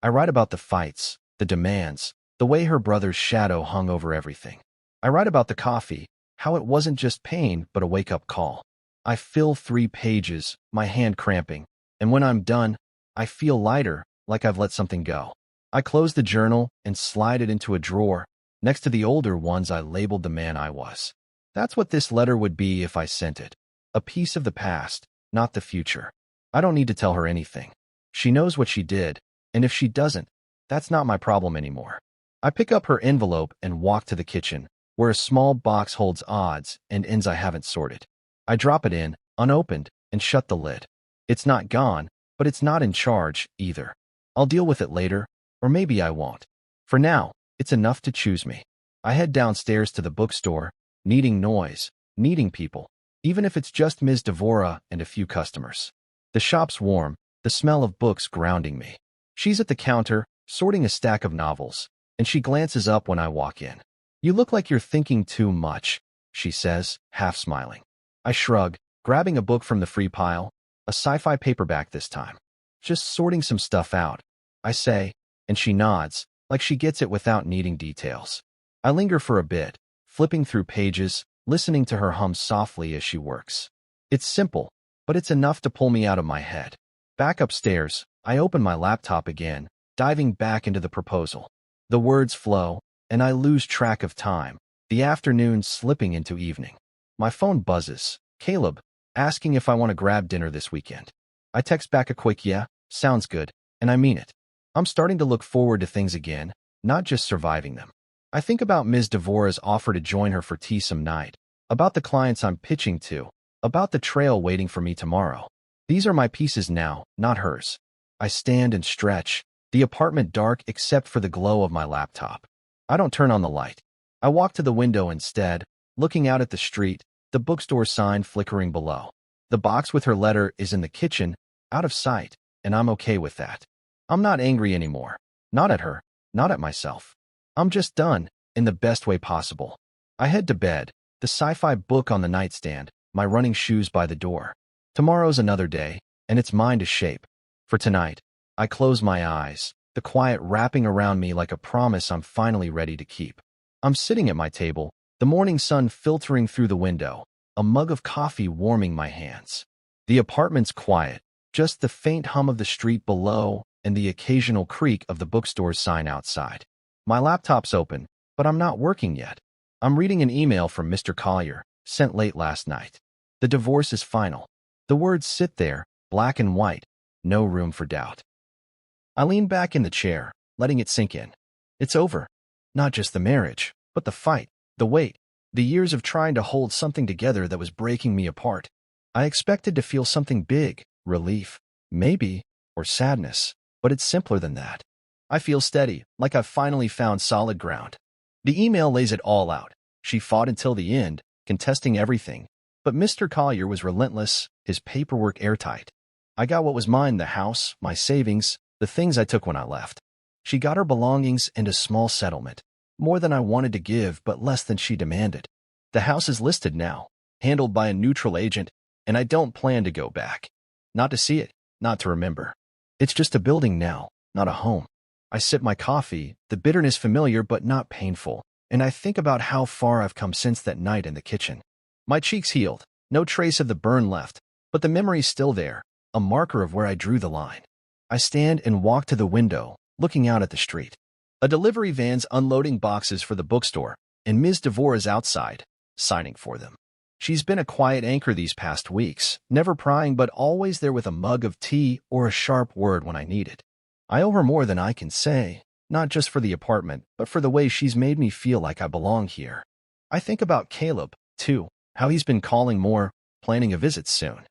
I write about the fights, the demands, the way her brother's shadow hung over everything. I write about the coffee, how it wasn't just pain, but a wake-up call. I fill 3 pages, my hand cramping, and when I'm done, I feel lighter, like I've let something go. I close the journal and slide it into a drawer, next to the older ones I labeled the man I was. That's what this letter would be if I sent it. A piece of the past, not the future. I don't need to tell her anything. She knows what she did, and if she doesn't, that's not my problem anymore. I pick up her envelope and walk to the kitchen, where a small box holds odds and ends I haven't sorted. I drop it in, unopened, and shut the lid. It's not gone, but it's not in charge either. I'll deal with it later, or maybe I won't. For now, it's enough to choose me. I head downstairs to the bookstore, needing noise, needing people, even if it's just Ms. Devora and a few customers. The shop's warm, the smell of books grounding me. She's at the counter, sorting a stack of novels, and she glances up when I walk in. "You look like you're thinking too much," she says, half smiling. I shrug, grabbing a book from the free pile, a sci-fi paperback this time. "Just sorting some stuff out," I say, and she nods, like she gets it without needing details. I linger for a bit, flipping through pages, listening to her hum softly as she works. It's simple, but it's enough to pull me out of my head. Back upstairs, I open my laptop again, diving back into the proposal. The words flow, and I lose track of time, the afternoon slipping into evening. My phone buzzes. Caleb, asking if I want to grab dinner this weekend. I text back a quick "yeah, sounds good," and I mean it. I'm starting to look forward to things again, not just surviving them. I think about Ms. Devora's offer to join her for tea some night, about the clients I'm pitching to, about the trail waiting for me tomorrow. These are my pieces now, not hers. I stand and stretch, the apartment dark except for the glow of my laptop. I don't turn on the light. I walk to the window instead, looking out at the street, the bookstore sign flickering below. The box with her letter is in the kitchen, out of sight, and I'm okay with that. I'm not angry anymore. Not at her, not at myself. I'm just done, in the best way possible. I head to bed, the sci-fi book on the nightstand, my running shoes by the door. Tomorrow's another day, and it's mine to shape. For tonight, I close my eyes, the quiet wrapping around me like a promise I'm finally ready to keep. I'm sitting at my table, the morning sun filtering through the window, a mug of coffee warming my hands. The apartment's quiet, just the faint hum of the street below and the occasional creak of the bookstore's sign outside. My laptop's open, but I'm not working yet. I'm reading an email from Mr. Collier, sent late last night. The divorce is final. The words sit there, black and white, no room for doubt. I lean back in the chair, letting it sink in. It's over. Not just the marriage, but the fight, the weight, the years of trying to hold something together that was breaking me apart. I expected to feel something big, relief, maybe, or sadness, but it's simpler than that. I feel steady, like I've finally found solid ground. The email lays it all out. She fought until the end, contesting everything. But Mr. Collier was relentless, his paperwork airtight. I got what was mine, the house, my savings, the things I took when I left. She got her belongings and a small settlement. More than I wanted to give, but less than she demanded. The house is listed now, handled by a neutral agent, and I don't plan to go back. Not to see it, not to remember. It's just a building now, not a home. I sip my coffee, the bitterness familiar but not painful, and I think about how far I've come since that night in the kitchen. My cheeks healed, no trace of the burn left, but the memory's still there, a marker of where I drew the line. I stand and walk to the window, looking out at the street. A delivery van's unloading boxes for the bookstore, and Ms. DeVore is outside, signing for them. She's been a quiet anchor these past weeks, never prying but always there with a mug of tea or a sharp word when I need it. I owe her more than I can say, not just for the apartment, but for the way she's made me feel like I belong here. I think about Caleb, too, how he's been calling more, planning a visit soon.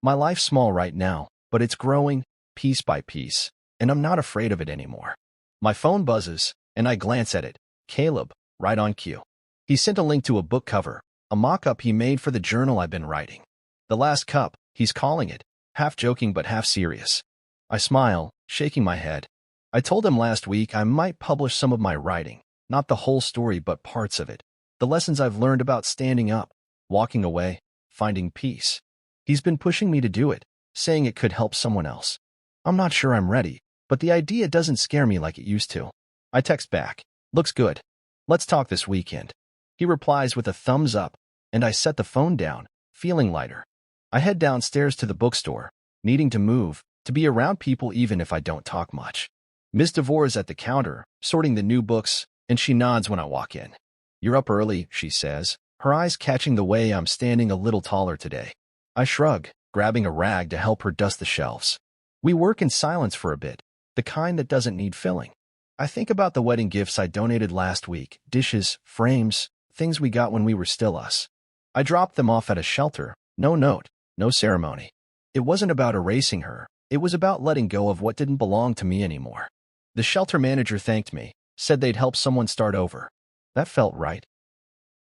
My life's small right now, but it's growing, piece by piece, and I'm not afraid of it anymore. My phone buzzes, and I glance at it. Caleb, right on cue. He sent a link to a book cover, a mock-up he made for the journal I've been writing. The Last Cup, he's calling it, half joking but half serious. I smile, shaking my head. I told him last week I might publish some of my writing, not the whole story but parts of it. The lessons I've learned about standing up, walking away, finding peace. He's been pushing me to do it, saying it could help someone else. I'm not sure I'm ready, but the idea doesn't scare me like it used to. I text back, looks good. Let's talk this weekend. He replies with a thumbs up, and I set the phone down, feeling lighter. I head downstairs to the bookstore, needing to move, to be around people even if I don't talk much. Ms. DeVore is at the counter, sorting the new books, and she nods when I walk in. You're up early, she says, her eyes catching the way I'm standing a little taller today. I shrug, grabbing a rag to help her dust the shelves. We work in silence for a bit, the kind that doesn't need filling. I think about the wedding gifts I donated last week, dishes, frames, things we got when we were still us. I dropped them off at a shelter, no note, no ceremony. It wasn't about erasing her, it was about letting go of what didn't belong to me anymore. The shelter manager thanked me, said they'd help someone start over. That felt right.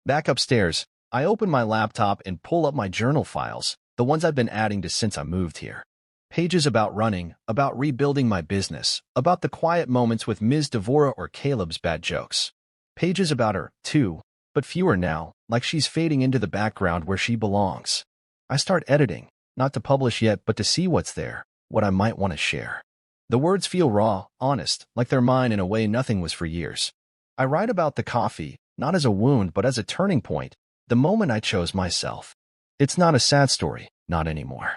Back upstairs, I open my laptop and pull up my journal files, the ones I've been adding to since I moved here. Pages about running, about rebuilding my business, about the quiet moments with Ms. DeVore or Caleb's bad jokes. Pages about her, too, but fewer now, like she's fading into the background where she belongs. I start editing, not to publish yet, but to see what's there, what I might want to share. The words feel raw, honest, like they're mine in a way nothing was for years. I write about the coffee, not as a wound, but as a turning point, the moment I chose myself. It's not a sad story, not anymore.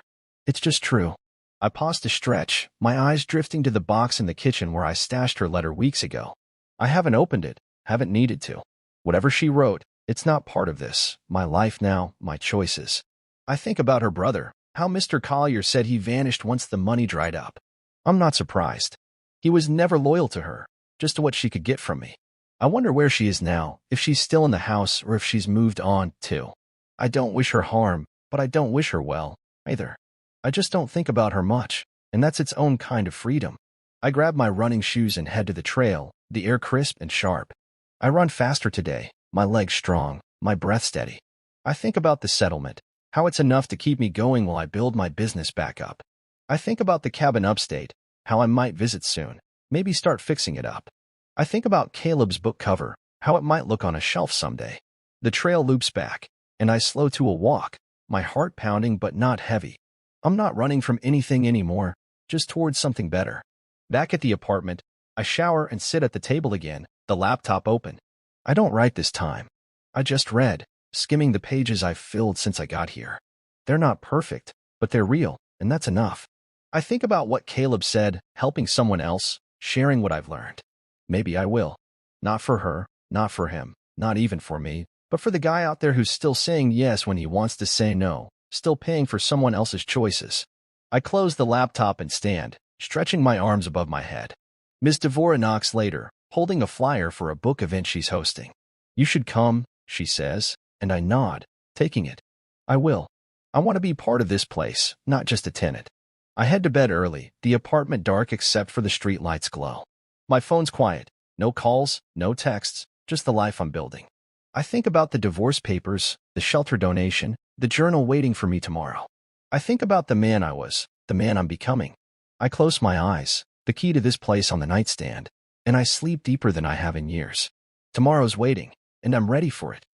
It's just true. I pause to stretch, my eyes drifting to the box in the kitchen where I stashed her letter weeks ago. I haven't opened it, haven't needed to. Whatever she wrote, it's not part of this, my life now, my choices. I think about her brother, how Mr. Collier said he vanished once the money dried up. I'm not surprised. He was never loyal to her, just to what she could get from me. I wonder where she is now, if she's still in the house or if she's moved on, too. I don't wish her harm, but I don't wish her well, either. I just don't think about her much, and that's its own kind of freedom. I grab my running shoes and head to the trail, the air crisp and sharp. I run faster today, my legs strong, my breath steady. I think about the settlement, how it's enough to keep me going while I build my business back up. I think about the cabin upstate, how I might visit soon, maybe start fixing it up. I think about Caleb's book cover, how it might look on a shelf someday. The trail loops back, and I slow to a walk, my heart pounding but not heavy. I'm not running from anything anymore, just towards something better. Back at the apartment, I shower and sit at the table again, the laptop open. I don't write this time. I just read, skimming the pages I've filled since I got here. They're not perfect, but they're real, and that's enough. I think about what Caleb said, helping someone else, sharing what I've learned. Maybe I will. Not for her, not for him, not even for me, But for the guy out there who's still saying yes when he wants to say no, still paying for someone else's choices. I close the laptop and stand, stretching my arms above my head. Ms. Devora knocks later, holding a flyer for a book event she's hosting. "You should come," she says, and I nod, taking it. "I will. I want to be part of this place, not just a tenant." I head to bed early, the apartment dark except for the street lights glow. My phone's quiet. No calls, no texts, just the life I'm building. I think about the divorce papers, the shelter donation, the journal waiting for me tomorrow. I think about the man I was, the man I'm becoming. I close my eyes, the key to this place on the nightstand, and I sleep deeper than I have in years. Tomorrow's waiting, and I'm ready for it.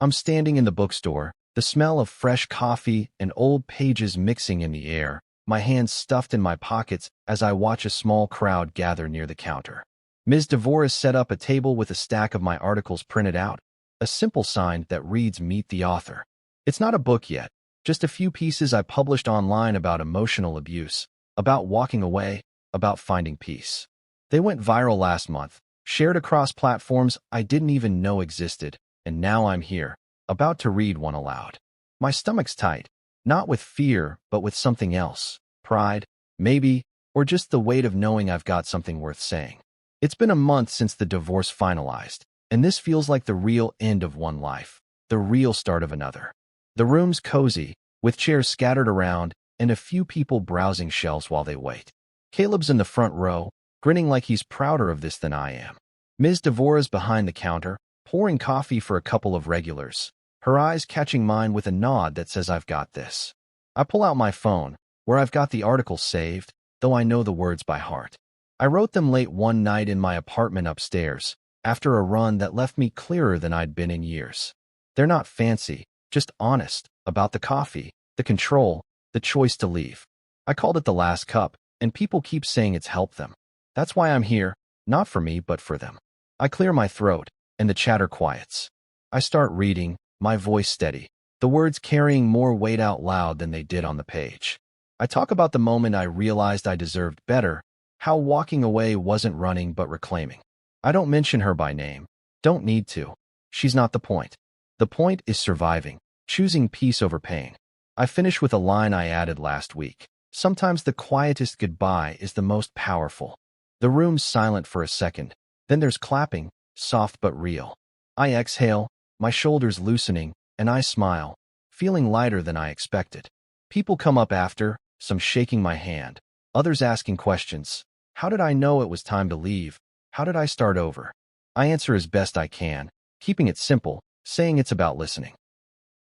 I'm standing in the bookstore, the smell of fresh coffee and old pages mixing in the air, my hands stuffed in my pockets as I watch a small crowd gather near the counter. Ms. Devora set up a table with a stack of my articles printed out, a simple sign that reads "Meet the author." It's not a book yet, just a few pieces I published online about emotional abuse, about walking away, about finding peace. They went viral last month, shared across platforms I didn't even know existed, and now I'm here, about to read one aloud. My stomach's tight, not with fear, but with something else. Pride, maybe, or just the weight of knowing I've got something worth saying. It's been a month since the divorce finalized, and this feels like the real end of one life, the real start of another. The room's cozy, with chairs scattered around and a few people browsing shelves while they wait. Caleb's in the front row, grinning like he's prouder of this than I am. Ms. Devora's behind the counter, pouring coffee for a couple of regulars, her eyes catching mine with a nod that says I've got this. I pull out my phone, where I've got the articles saved, though I know the words by heart. I wrote them late one night in my apartment upstairs, after a run that left me clearer than I'd been in years. They're not fancy, just honest, about the coffee, the control, the choice to leave. I called it the last cup, and people keep saying it's helped them. That's why I'm here, not for me, but for them. I clear my throat, and the chatter quiets. I start reading, my voice steady, the words carrying more weight out loud than they did on the page. I talk about the moment I realized I deserved better, how walking away wasn't running but reclaiming. I don't mention her by name. Don't need to. She's not the point. The point is surviving, choosing peace over pain. I finish with a line I added last week. Sometimes the quietest goodbye is the most powerful. The room's silent for a second. Then there's clapping, soft but real. I exhale, my shoulders loosening, and I smile, feeling lighter than I expected. People come up after, some shaking my hand, others asking questions. How did I know it was time to leave? How did I start over? I answer as best I can, keeping it simple, saying it's about listening.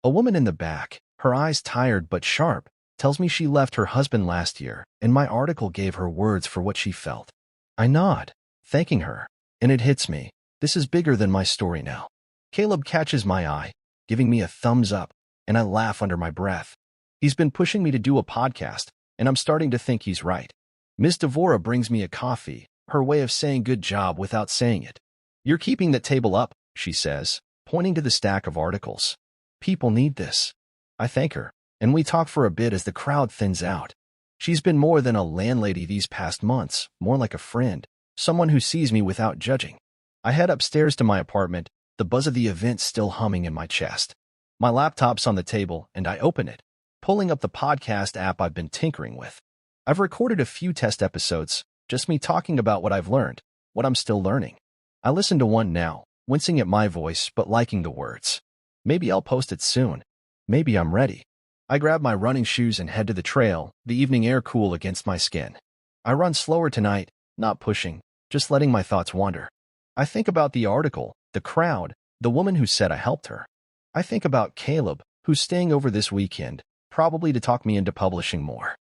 A woman in the back, her eyes tired but sharp, tells me she left her husband last year, and my article gave her words for what she felt. I nod, thanking her, and it hits me. This is bigger than my story now. Caleb catches my eye, giving me a thumbs up, and I laugh under my breath. He's been pushing me to do a podcast, and I'm starting to think he's right. Ms. Devora brings me a coffee, her way of saying good job without saying it. "You're keeping that table up," she says, pointing to the stack of articles. "People need this." I thank her, and we talk for a bit as the crowd thins out. She's been more than a landlady these past months, more like a friend, someone who sees me without judging. I head upstairs to my apartment, the buzz of the event still humming in my chest. My laptop's on the table, and I open it, pulling up the podcast app I've been tinkering with. I've recorded a few test episodes, just me talking about what I've learned, what I'm still learning. I listen to one now, wincing at my voice but liking the words. Maybe I'll post it soon. Maybe I'm ready. I grab my running shoes and head to the trail, the evening air cool against my skin. I run slower tonight, not pushing, just letting my thoughts wander. I think about the article, the crowd, the woman who said I helped her. I think about Caleb, who's staying over this weekend, probably to talk me into publishing more.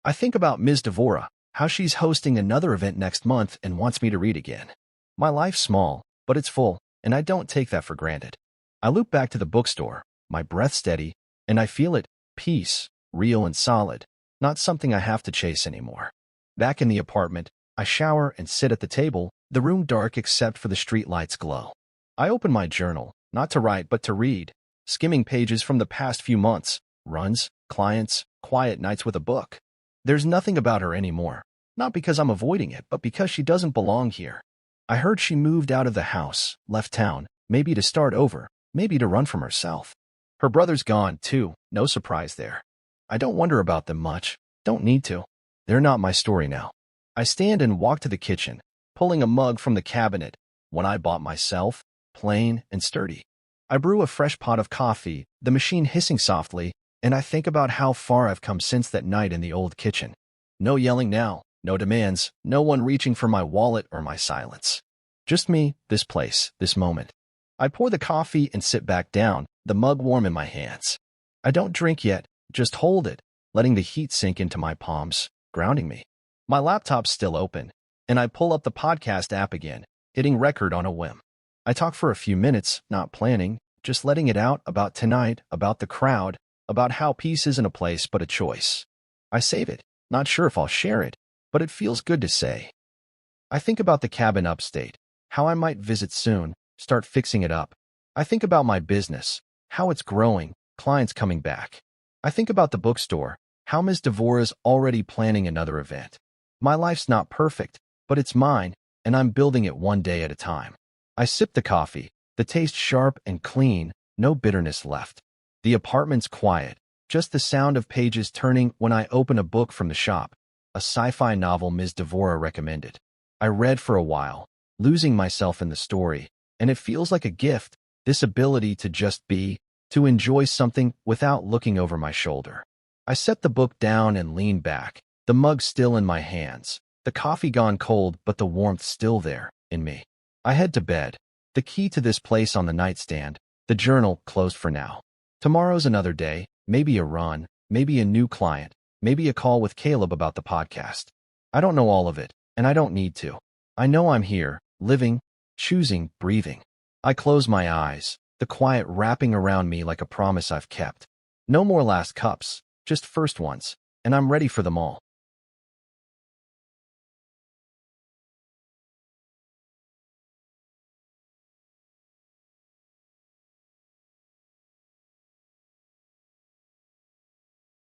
I think about Ms. Devora, how she's hosting another event next month and wants me to read again. My life's small, but it's full, and I don't take that for granted. I loop back to the bookstore, my breath steady, and I feel it, peace, real and solid, not something I have to chase anymore. Back in the apartment, I shower and sit at the table, the room dark except for the streetlight's glow. I open my journal, not to write but to read, skimming pages from the past few months, runs, clients, quiet nights with a book. There's nothing about her anymore, not because I'm avoiding it, but because she doesn't belong here. I heard she moved out of the house, left town, maybe to start over, maybe to run from herself. Her brother's gone, too. No surprise there. I don't wonder about them much. Don't need to. They're not my story now. I stand and walk to the kitchen, pulling a mug from the cabinet, one I bought myself, plain and sturdy. I brew a fresh pot of coffee, the machine hissing softly, and I think about how far I've come since that night in the old kitchen. No yelling now, no demands, no one reaching for my wallet or my silence. Just me, this place, this moment. I pour the coffee and sit back down, the mug warm in my hands. I don't drink yet, just hold it, letting the heat sink into my palms, grounding me. My laptop's still open, and I pull up the podcast app again, hitting record on a whim. I talk for a few minutes, not planning, just letting it out about tonight, about the crowd, about how peace isn't a place but a choice. I save it, not sure if I'll share it, but it feels good to say. I think about the cabin upstate, how I might visit soon, start fixing it up. I think about my business, how it's growing, clients coming back. I think about the bookstore, how Ms. Devora's already planning another event. My life's not perfect, but it's mine, and I'm building it one day at a time. I sip the coffee, the taste sharp and clean, no bitterness left. The apartment's quiet, just the sound of pages turning when I open a book from the shop, a sci-fi novel Ms. Devora recommended. I read for a while, losing myself in the story, and it feels like a gift, this ability to just be, to enjoy something without looking over my shoulder. I set the book down and lean back, the mug still in my hands, the coffee gone cold but the warmth still there, in me. I head to bed, the key to this place on the nightstand, the journal closed for now. Tomorrow's another day, maybe a run, maybe a new client, maybe a call with Caleb about the podcast. I don't know all of it, and I don't need to. I know I'm here, living, choosing, breathing. I close my eyes, the quiet wrapping around me like a promise I've kept. No more last cups, just first ones, and I'm ready for them all.